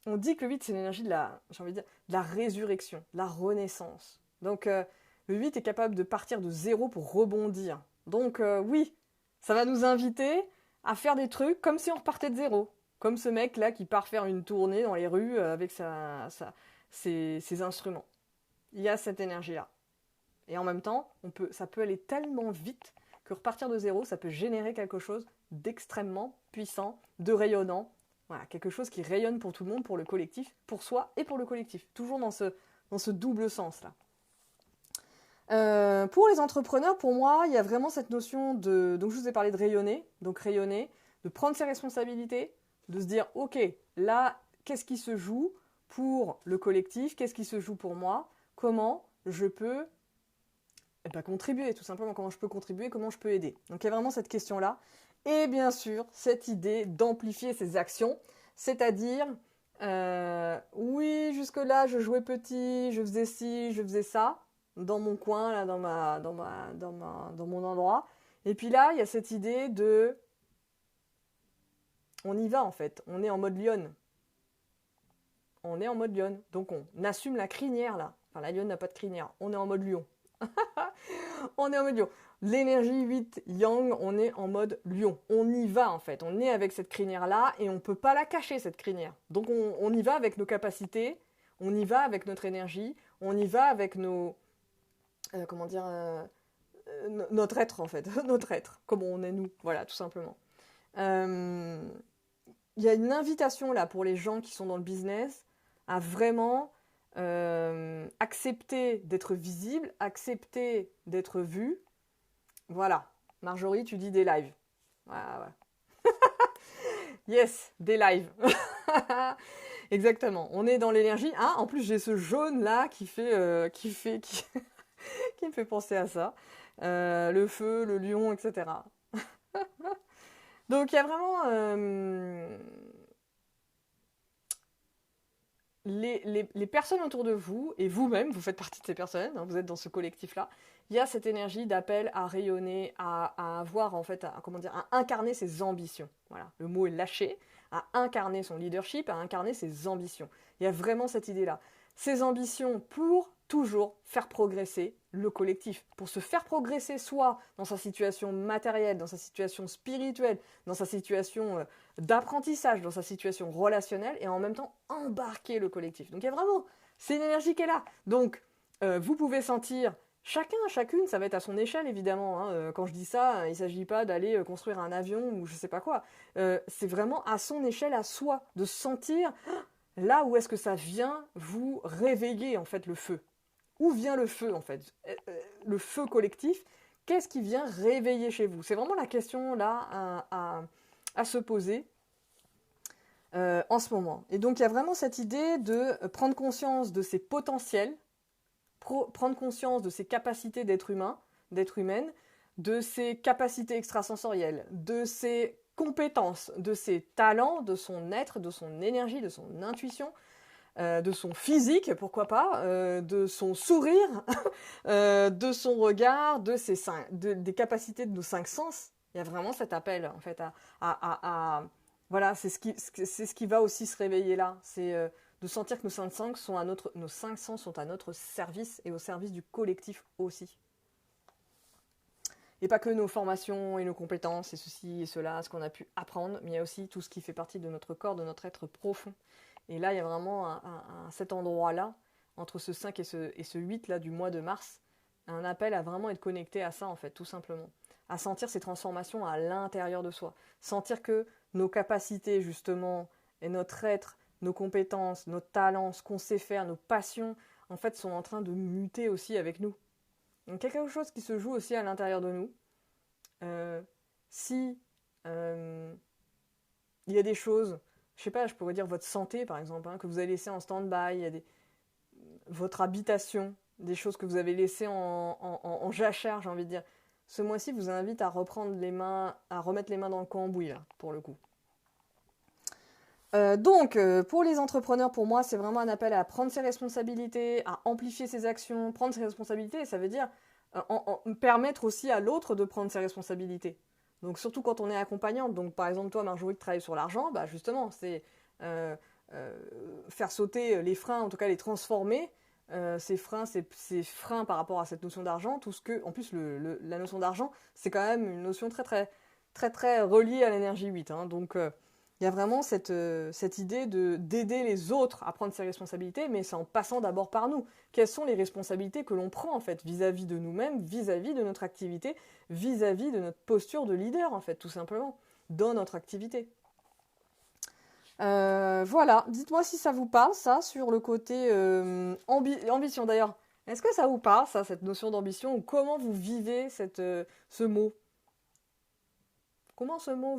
On dit que le 8, c'est l'énergie de j'ai envie de dire, de la résurrection, de la renaissance. Donc, le 8 est capable de partir de zéro pour rebondir. Donc, oui, ça va nous inviter à faire des trucs comme si on repartait de zéro. Comme ce mec-là qui part faire une tournée dans les rues avec ses instruments. Il y a cette énergie-là. Et en même temps, ça peut aller tellement vite que repartir de zéro, ça peut générer quelque chose d'extrêmement puissant, de rayonnant. Voilà, quelque chose qui rayonne pour tout le monde, pour le collectif, pour soi et pour le collectif. Toujours dans ce double sens-là. Pour les entrepreneurs, pour moi, il y a vraiment cette notion de... Donc, je vous ai parlé de rayonner. Donc, rayonner, de prendre ses responsabilités, de se dire, OK, là, qu'est-ce qui se joue pour le collectif? Qu'est-ce qui se joue pour moi? Comment je peux contribuer, tout simplement. Comment je peux contribuer? Comment je peux aider? Donc, il y a vraiment cette question-là. Et bien sûr, cette idée d'amplifier ses actions, c'est-à-dire, oui, jusque-là, je jouais petit, je faisais ci, je faisais ça, dans mon coin, là, dans mon endroit. Et puis là, il y a cette idée de... On y va, en fait. On est en mode lionne. On est en mode lionne. Donc, on assume la crinière, là. Enfin, la lionne n'a pas de crinière. On est en mode lion. On est en mode lion. L'énergie 8 yang, on est en mode lion. On y va en fait. On est avec cette crinière-là et on ne peut pas la cacher, cette crinière. Donc on y va avec nos capacités, on y va avec notre énergie, on y va avec notre être en fait. Notre être, comme on est nous. Voilà, tout simplement. Il y a une invitation là pour les gens qui sont dans le business à vraiment accepter d'être visible, accepter d'être vu. Voilà. Marjorie, tu dis des lives. Voilà. Yes, des lives. Exactement. On est dans l'énergie. Ah, en plus, j'ai ce jaune là qui me fait penser à ça. Le feu, le lion, etc. Donc, il y a vraiment... les personnes autour de vous, et vous-même, vous faites partie de ces personnes, hein, vous êtes dans ce collectif-là, il y a cette énergie d'appel à rayonner, à avoir, en fait, à incarner ses ambitions. Voilà, le mot est lâché, à incarner son leadership, à incarner ses ambitions. Il y a vraiment cette idée-là. Ses ambitions pour toujours faire progresser le collectif, pour se faire progresser soit dans sa situation matérielle, dans sa situation spirituelle, dans sa situation d'apprentissage, dans sa situation relationnelle, et en même temps embarquer le collectif. Donc il y a vraiment, c'est une énergie qui est là. Donc vous pouvez sentir, chacune, ça va être à son échelle évidemment. Hein. Quand je dis ça, il ne s'agit pas d'aller construire un avion ou je ne sais pas quoi. C'est vraiment à son échelle, à soi, de sentir là où est-ce que ça vient vous réveiller en fait le feu. Où vient le feu en fait? Le feu collectif, qu'est-ce qui vient réveiller chez vous? C'est vraiment la question là à se poser en ce moment. Et donc il y a vraiment cette idée de prendre conscience de ses potentiels, prendre conscience de ses capacités d'être humain, d'être humaine, de ses capacités extrasensorielles, de ses compétences, de ses talents, de son être, de son énergie, de son intuition, de son physique, pourquoi pas, de son sourire, de son regard, des capacités de nos 5 sens. Il y a vraiment cet appel, en fait, voilà, c'est ce qui va aussi se réveiller là. C'est de sentir que nos 5 sens sont à notre service et au service du collectif aussi. Et pas que nos formations et nos compétences et ceci et cela, ce qu'on a pu apprendre, mais il y a aussi tout ce qui fait partie de notre corps, de notre être profond. Et là, il y a vraiment cet endroit-là, entre ce 5 et ce 8 là, du mois de mars, un appel à vraiment être connecté à ça, en fait, tout simplement. À sentir ces transformations à l'intérieur de soi. Sentir que nos capacités, justement, et notre être, nos compétences, nos talents, ce qu'on sait faire, nos passions, en fait, sont en train de muter aussi avec nous. Donc, quelque chose qui se joue aussi à l'intérieur de nous. Si il y a des choses, je sais pas, je pourrais dire votre santé par exemple, hein, que vous avez laissé en stand-by, il y a votre habitation, des choses que vous avez laissées en jachère, j'ai envie de dire. Ce mois-ci vous invite à remettre les mains dans le cambouis, là, pour le coup. Donc, pour les entrepreneurs, pour moi, c'est vraiment un appel à prendre ses responsabilités, à amplifier ses actions. Prendre ses responsabilités, ça veut dire permettre aussi à l'autre de prendre ses responsabilités. Donc, surtout quand on est accompagnante. Donc, par exemple, toi, Marjorie, qui travaille sur l'argent, bah, justement, c'est faire sauter les freins, en tout cas les transformer. Ces freins par rapport à cette notion d'argent, tout ce que, en plus, la notion d'argent, c'est quand même une notion très, très, très, très reliée à l'énergie 8. Hein. Donc, il y a vraiment cette idée d'aider les autres à prendre ses responsabilités, mais c'est en passant d'abord par nous. Quelles sont les responsabilités que l'on prend, en fait, vis-à-vis de nous-mêmes, vis-à-vis de notre activité, vis-à-vis de notre posture de leader, en fait, tout simplement, dans notre activité. Voilà, dites-moi si ça vous parle, ça, sur le côté ambition. D'ailleurs, est-ce que ça vous parle, ça, cette notion d'ambition, ou comment vous vivez ce mot? Comment ce mot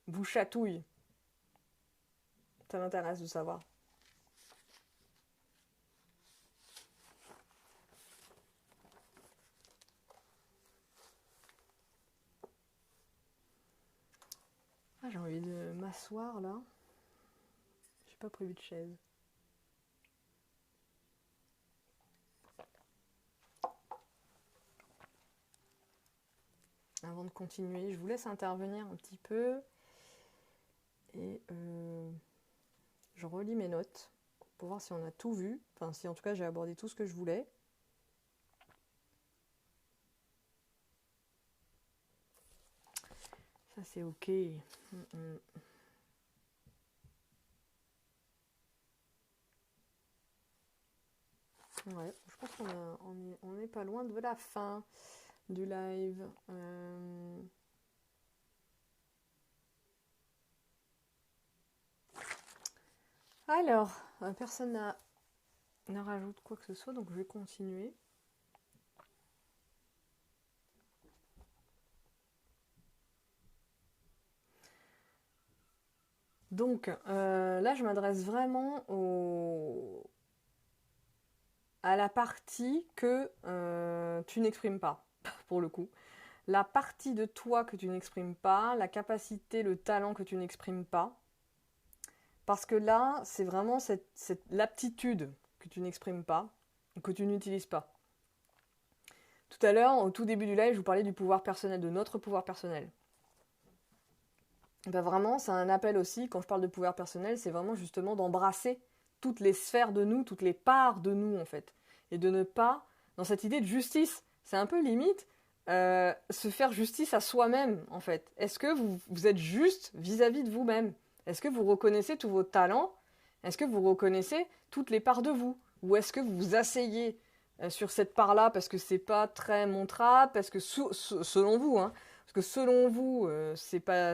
vous chatouille? Ça m'intéresse de savoir. Ah, j'ai envie de m'asseoir là. J'ai pas prévu de chaise. Avant de continuer, je vous laisse intervenir un petit peu. Et je relis mes notes pour voir si on a tout vu. Enfin, si en tout cas j'ai abordé tout ce que je voulais. Ça c'est ok. Ouais, je pense qu'on est pas loin de la fin du live. Alors, personne n'a rajoute quoi que ce soit, donc je vais continuer. Donc, là, je m'adresse vraiment à la partie que tu n'exprimes pas, pour le coup. La partie de toi que tu n'exprimes pas, la capacité, le talent que tu n'exprimes pas. Parce que là, c'est vraiment l'aptitude que tu n'exprimes pas, que tu n'utilises pas. Tout à l'heure, au tout début du live, je vous parlais du pouvoir personnel, de notre pouvoir personnel. Ben vraiment, c'est un appel aussi, quand je parle de pouvoir personnel, c'est vraiment justement d'embrasser toutes les sphères de nous, toutes les parts de nous, en fait. Et de ne pas, dans cette idée de justice, c'est un peu limite, se faire justice à soi-même, en fait. Est-ce que vous êtes juste vis-à-vis de vous-même? Est-ce que vous reconnaissez tous vos talents? Est-ce que vous reconnaissez toutes les parts de vous? Ou est-ce que vous vous asseyez sur cette part-là parce que c'est pas très montrable, parce que selon vous, hein, parce que selon vous, c'est pas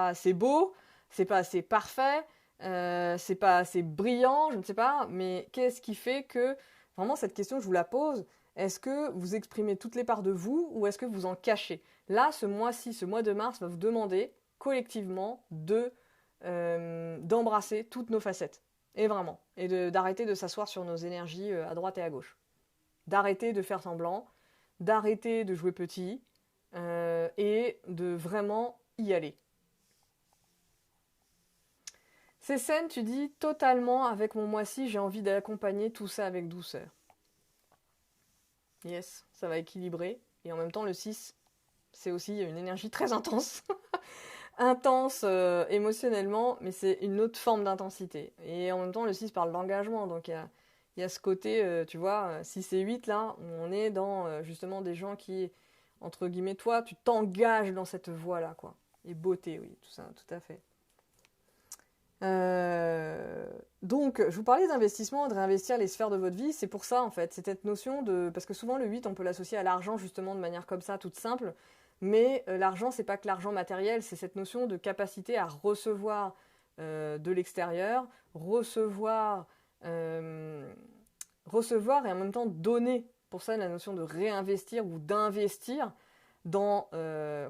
assez beau, c'est pas assez parfait, c'est pas assez brillant, je ne sais pas, mais qu'est-ce qui fait que, vraiment cette question je vous la pose, est-ce que vous exprimez toutes les parts de vous ou est-ce que vous en cachez? Là, ce mois-ci, ce mois de mars va vous demander collectivement d'embrasser toutes nos facettes. Et vraiment. Et d'arrêter de s'asseoir sur nos énergies à droite et à gauche. D'arrêter de faire semblant, d'arrêter de jouer petit et de vraiment y aller. Cécenne, tu dis totalement avec mon mois-ci, j'ai envie d'accompagner tout ça avec douceur. Yes, ça va équilibrer. Et en même temps, le 6, c'est aussi une énergie très intense. Intense émotionnellement, mais c'est une autre forme d'intensité. Et en même temps, le 6 parle d'engagement. Donc il y a ce côté, tu vois, 6 et 8 là, où on est dans justement des gens qui, entre guillemets, toi, tu t'engages dans cette voie-là, quoi. Et beauté, oui, tout ça, tout à fait. Donc, je vous parlais d'investissement, de réinvestir les sphères de votre vie. C'est pour ça, en fait, c'est cette notion de... Parce que souvent, le 8, on peut l'associer à l'argent, justement, de manière comme ça, toute simple. Mais l'argent, c'est pas que l'argent matériel, c'est cette notion de capacité à recevoir de l'extérieur, euh, recevoir et en même temps donner. Pour ça, la notion de réinvestir ou d'investir dans,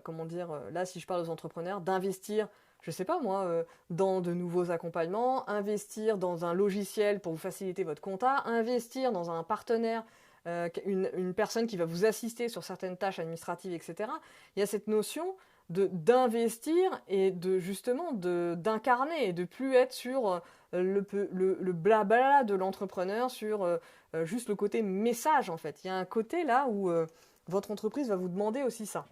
comment dire, là, si je parle aux entrepreneurs, d'investir je sais pas moi, dans de nouveaux accompagnements, investir dans un logiciel pour vous faciliter votre compta, investir dans un partenaire, une personne qui va vous assister sur certaines tâches administratives, etc. Il y a cette notion d'investir et de justement d'incarner et de plus être sur le blabla de l'entrepreneur, sur juste le côté message en fait. Il y a un côté là où votre entreprise va vous demander aussi ça.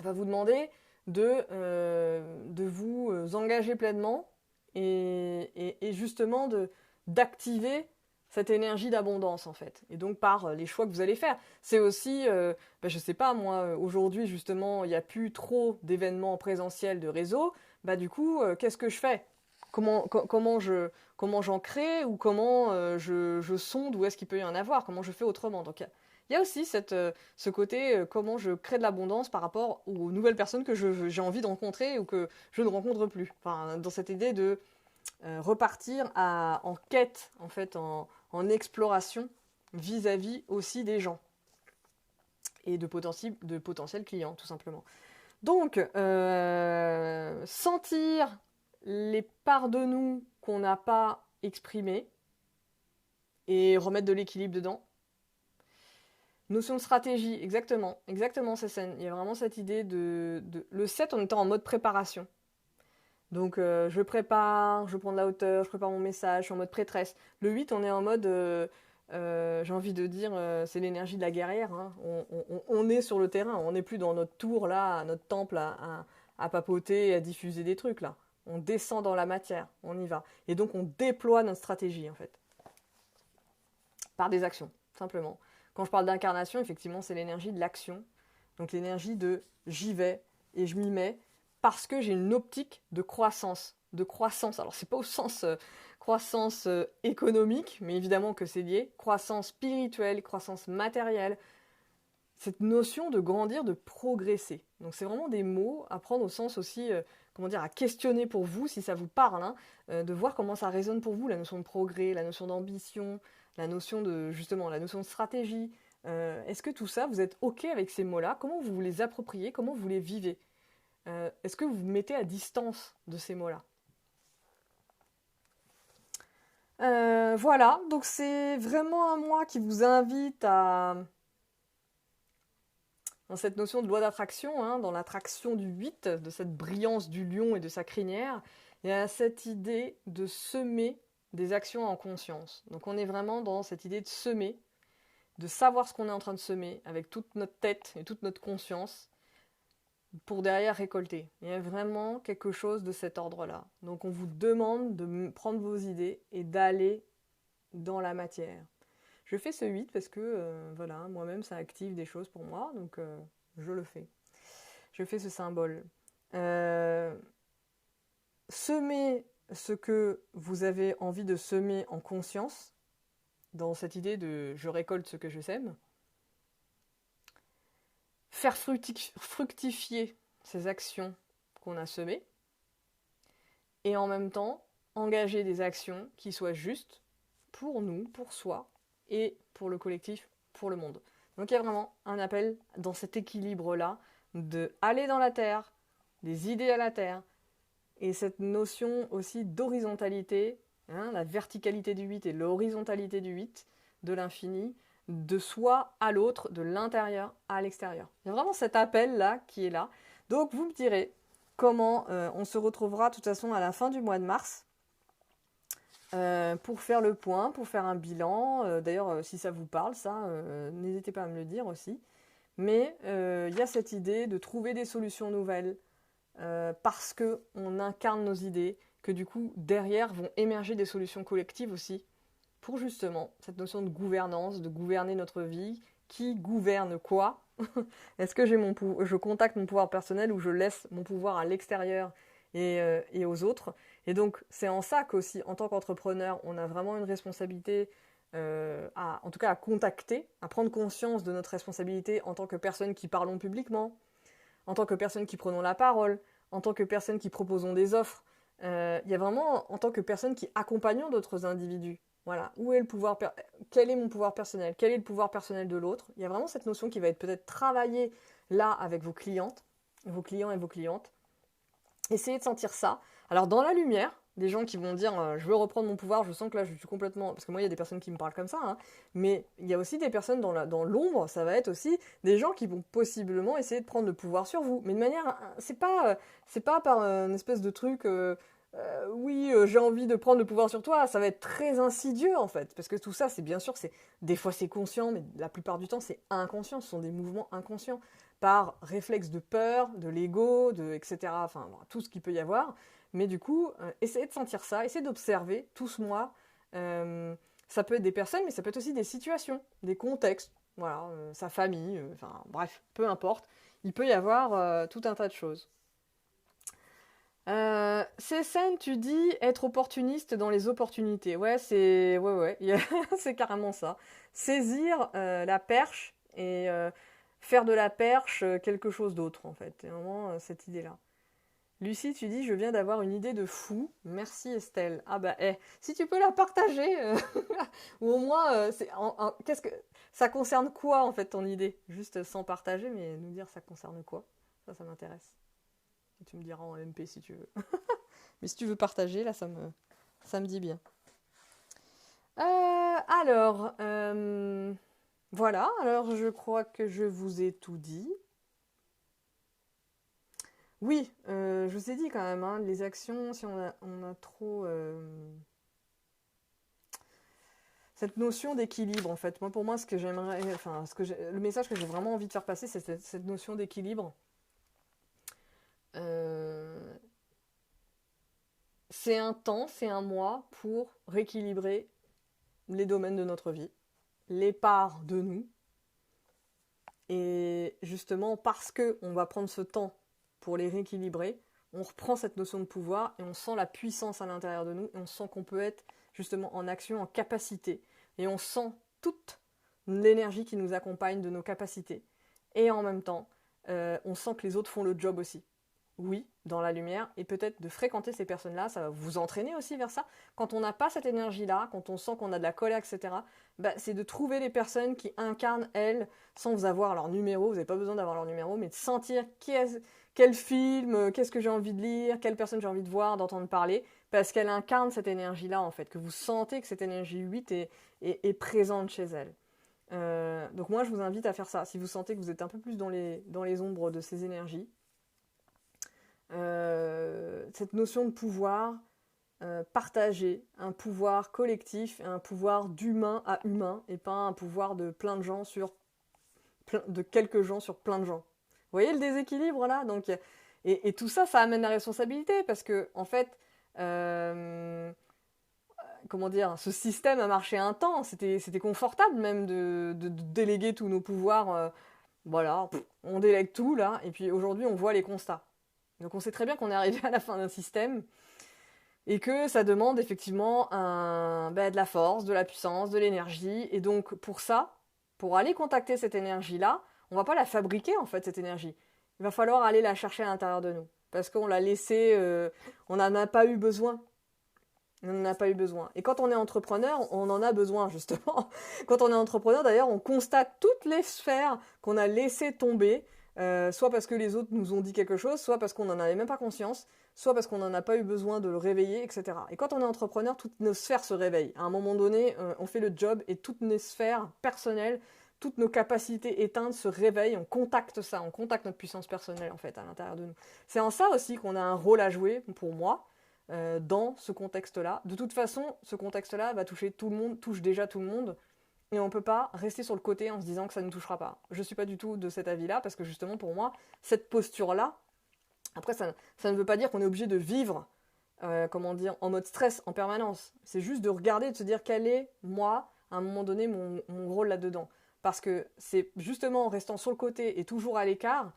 Elle va vous demander de vous engager pleinement et justement d'activer cette énergie d'abondance en fait. Et donc par les choix que vous allez faire. C'est aussi, je sais pas moi, aujourd'hui justement il n'y a plus trop d'événements présentiels de réseau, du coup qu'est-ce que je fais comment j'en crée ou comment je sonde où est-ce qu'il peut y en avoir, comment je fais autrement. Donc il y a aussi ce côté comment je crée de l'abondance par rapport aux nouvelles personnes que j'ai envie de rencontrer ou que je ne rencontre plus. Enfin, dans cette idée de repartir en quête, en fait, en exploration vis-à-vis aussi des gens et de potentiels clients, tout simplement. Donc, sentir les parts de nous qu'on n'a pas exprimées et remettre de l'équilibre dedans. Notion de stratégie, exactement, Cécenne. Il y a vraiment cette idée le 7 en étant en mode préparation. Donc je prépare, je prends de la hauteur, je prépare mon message, je suis en mode prêtresse. Le 8, on est en mode, j'ai envie de dire, c'est l'énergie de la guerrière. Hein. On est sur le terrain, on n'est plus dans notre tour là, notre temple à papoter et à diffuser des trucs là. On descend dans la matière, on y va. Et donc on déploie notre stratégie en fait. Par des actions, simplement. Quand je parle d'incarnation, effectivement, c'est l'énergie de l'action. Donc l'énergie de j'y vais et je m'y mets parce que j'ai une optique de croissance. Alors c'est pas au sens croissance économique, mais évidemment que c'est lié. Croissance spirituelle, croissance matérielle. Cette notion de grandir, de progresser. Donc c'est vraiment des mots à prendre au sens aussi, à questionner pour vous, si ça vous parle, hein, de voir comment ça résonne pour vous, la notion de progrès, la notion d'ambition, la notion de stratégie. Est-ce que tout ça, vous êtes OK avec ces mots-là? Comment vous les appropriez? Comment vous les vivez? Est-ce que vous vous mettez à distance de ces mots-là? Voilà, donc c'est vraiment un mois qui vous invite dans cette notion de loi d'attraction, hein, dans l'attraction du 8, de cette brillance du lion et de sa crinière, il y a cette idée de semer des actions en conscience. Donc on est vraiment dans cette idée de semer, de savoir ce qu'on est en train de semer avec toute notre tête et toute notre conscience pour derrière récolter. Il y a vraiment quelque chose de cet ordre-là. Donc on vous demande de prendre vos idées et d'aller dans la matière. Je fais ce 8 parce que moi-même ça active des choses pour moi, donc je le fais. Je fais ce symbole. Semer ce que vous avez envie de semer en conscience, dans cette idée de je récolte ce que je sème, faire fructifier ces actions qu'on a semées, et en même temps engager des actions qui soient justes pour nous, pour soi, et pour le collectif, pour le monde. Donc il y a vraiment un appel dans cet équilibre-là de aller dans la terre, des idées à la terre, et cette notion aussi d'horizontalité, hein, la verticalité du 8 et l'horizontalité du 8, de l'infini, de soi à l'autre, de l'intérieur à l'extérieur. Il y a vraiment cet appel-là qui est là. Donc vous me direz comment on se retrouvera de toute façon à la fin du mois de mars. pour faire le point, pour faire un bilan. D'ailleurs, si ça vous parle, ça, n'hésitez pas à me le dire aussi. Mais il y a cette idée de trouver des solutions nouvelles parce qu'on incarne nos idées, que du coup, derrière, vont émerger des solutions collectives aussi, pour justement cette notion de gouvernance, de gouverner notre vie. Qui gouverne quoi? Est-ce que je contacte mon pouvoir personnel ou je laisse mon pouvoir à l'extérieur et aux autres? Et donc, c'est en ça qu'aussi, en tant qu'entrepreneur, on a vraiment une responsabilité en tout cas à contacter, à prendre conscience de notre responsabilité en tant que personne qui parlons publiquement, en tant que personne qui prenons la parole, en tant que personne qui proposons des offres. Il y a vraiment en tant que personne qui accompagnons d'autres individus. Voilà, quel est mon pouvoir personnel? Quel est le pouvoir personnel de l'autre? Il y a vraiment cette notion qui va être peut-être travaillée là avec vos clients et vos clientes. Essayez de sentir ça. Alors dans la lumière, des gens qui vont dire je veux reprendre mon pouvoir, je sens que là je suis complètement... Parce que moi il y a des personnes qui me parlent comme ça, hein, mais il y a aussi des personnes dans l'ombre, ça va être aussi des gens qui vont possiblement essayer de prendre le pouvoir sur vous. Mais de manière... c'est pas par une espèce de truc... oui, j'ai envie de prendre le pouvoir sur toi, ça va être très insidieux en fait, parce que tout ça, c'est bien sûr, des fois c'est conscient, mais la plupart du temps c'est inconscient, ce sont des mouvements inconscients, par réflexe de peur, de l'ego, etc., enfin tout ce qu'il peut y avoir, mais du coup, essayez de sentir ça, essayez d'observer, tout ce mois, ça peut être des personnes, mais ça peut être aussi des situations, des contextes, voilà, sa famille, enfin bref, peu importe, il peut y avoir tout un tas de choses. Cécène, tu dis être opportuniste dans les opportunités. Ouais, ouais, c'est carrément ça. Saisir la perche et faire de la perche quelque chose d'autre, en fait. C'est vraiment cette idée-là. Lucie, tu dis, je viens d'avoir une idée de fou. Merci Estelle. Ah bah, si tu peux la partager, ou au moins, qu'est-ce que ça concerne quoi en fait ton idée? Juste sans partager, mais nous dire ça concerne quoi? Ça m'intéresse. Tu me diras en MP si tu veux. Mais si tu veux partager, là, ça me dit bien. Alors, voilà. Alors, je crois que je vous ai tout dit. Oui, je vous ai dit quand même, hein, les actions, si on a trop... cette notion d'équilibre, en fait. Pour moi, ce que j'aimerais... Enfin, le message que j'ai vraiment envie de faire passer, c'est cette notion d'équilibre. C'est un temps, c'est un mois pour rééquilibrer les domaines de notre vie, les parts de nous. Et justement, parce qu'on va prendre ce temps pour les rééquilibrer, on reprend cette notion de pouvoir et on sent la puissance à l'intérieur de nous et on sent qu'on peut être justement en action, en capacité. Et on sent toute l'énergie qui nous accompagne de nos capacités. Et en même temps, on sent que les autres font le job aussi. Oui, dans la lumière, et peut-être de fréquenter ces personnes-là, ça va vous entraîner aussi vers ça. Quand on n'a pas cette énergie-là, quand on sent qu'on a de la colère, etc., c'est de trouver les personnes qui incarnent elles, sans vous avoir leur numéro, vous n'avez pas besoin d'avoir leur numéro, mais de sentir quel film, qu'est-ce que j'ai envie de lire, quelle personne j'ai envie de voir, d'entendre parler, parce qu'elle incarne cette énergie-là, en fait, que vous sentez que cette énergie 8 est présente chez elle. Donc moi, je vous invite à faire ça. Si vous sentez que vous êtes un peu plus dans les ombres de ces énergies, cette notion de pouvoir partagé, un pouvoir collectif, un pouvoir d'humain à humain, et pas un pouvoir de plein de gens de quelques gens sur plein de gens. Vous voyez le déséquilibre là? Donc, et tout ça, ça amène la responsabilité, parce que en fait, comment dire, ce système a marché un temps, c'était confortable même de déléguer tous nos pouvoirs, voilà, on délègue tout là, et puis aujourd'hui on voit les constats. Donc on sait très bien qu'on est arrivé à la fin d'un système et que ça demande effectivement de la force, de la puissance, de l'énergie. Et donc pour ça, pour aller contacter cette énergie-là, on va pas la fabriquer en fait, cette énergie. Il va falloir aller la chercher à l'intérieur de nous. Parce qu'on l'a laissée, on n'en a pas eu besoin. On n'en a pas eu besoin. Et quand on est entrepreneur, on en a besoin justement. Quand on est entrepreneur, d'ailleurs, on constate toutes les sphères qu'on a laissées tomber, soit parce que les autres nous ont dit quelque chose, soit parce qu'on n'en avait même pas conscience, soit parce qu'on n'en a pas eu besoin de le réveiller, etc. Et quand on est entrepreneur, toutes nos sphères se réveillent. À un moment donné, on fait le job et toutes nos sphères personnelles, toutes nos capacités éteintes se réveillent, on contacte ça, on contacte notre puissance personnelle en fait à l'intérieur de nous. C'est en ça aussi qu'on a un rôle à jouer, pour moi, dans ce contexte-là. De toute façon, ce contexte-là va toucher tout le monde, touche déjà tout le monde, et on ne peut pas rester sur le côté en se disant que ça ne touchera pas. Je ne suis pas du tout de cet avis-là, parce que justement pour moi, cette posture-là, après ça ne veut pas dire qu'on est obligé de vivre, en mode stress en permanence. C'est juste de regarder et de se dire quel est, moi, à un moment donné, mon rôle là-dedans. Parce que c'est justement en restant sur le côté et toujours à l'écart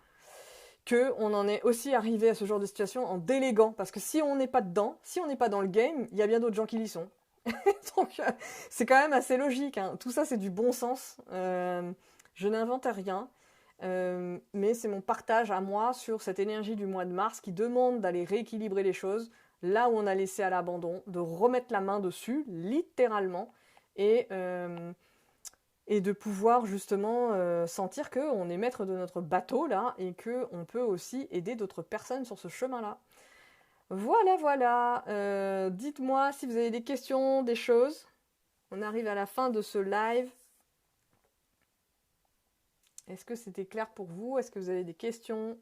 qu'on en est aussi arrivé à ce genre de situation en déléguant. Parce que si on n'est pas dedans, si on n'est pas dans le game, il y a bien d'autres gens qui y sont. Donc c'est quand même assez logique, hein. Tout ça c'est du bon sens. Je n'invente rien. Mais c'est mon partage à moi sur cette énergie du mois de mars qui demande d'aller rééquilibrer les choses là où on a laissé à l'abandon, de remettre la main dessus, littéralement, et de pouvoir justement sentir qu'on est maître de notre bateau là et qu'on peut aussi aider d'autres personnes sur ce chemin-là. Voilà, voilà. Dites-moi si vous avez des questions, des choses. On arrive à la fin de ce live. Est-ce que c'était clair pour vous? Est-ce que vous avez des questions?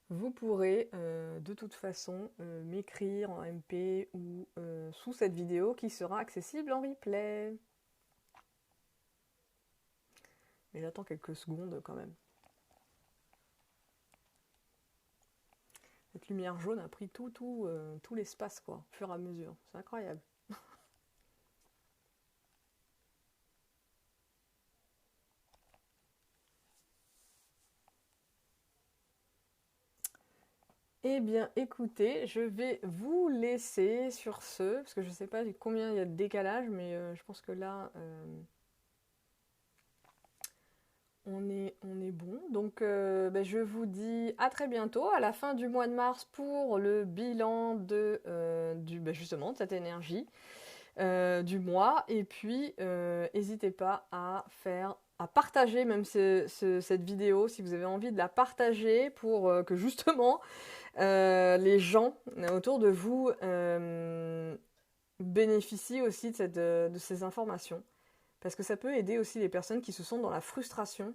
Vous pourrez de toute façon m'écrire en MP ou sous cette vidéo qui sera accessible en replay. Mais j'attends quelques secondes quand même. Cette lumière jaune a pris tout l'espace, quoi, au fur et à mesure. C'est incroyable. Eh bien, écoutez, je vais vous laisser sur ce, parce que je ne sais pas combien il y a de décalage, mais je pense que là, on est bon. Donc, je vous dis à très bientôt, à la fin du mois de mars, pour le bilan justement de cette énergie du mois. Et puis, n'hésitez pas à partager même cette vidéo, si vous avez envie de la partager pour que justement les gens autour de vous bénéficient aussi de ces informations. Parce que ça peut aider aussi les personnes qui se sentent dans la frustration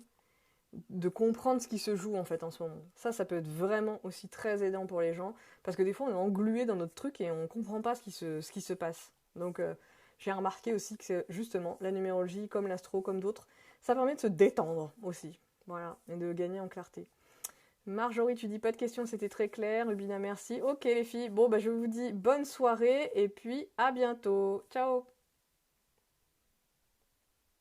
de comprendre ce qui se joue en fait en ce moment. Ça peut être vraiment aussi très aidant pour les gens. Parce que des fois on est englué dans notre truc et on ne comprend pas ce qui se passe. Donc j'ai remarqué aussi que justement la numérologie, comme l'astro, comme d'autres, ça permet de se détendre aussi. Voilà, et de gagner en clarté. Marjorie, tu dis pas de questions, c'était très clair. Rubina, merci. Ok les filles, bon je vous dis bonne soirée et puis à bientôt. Ciao.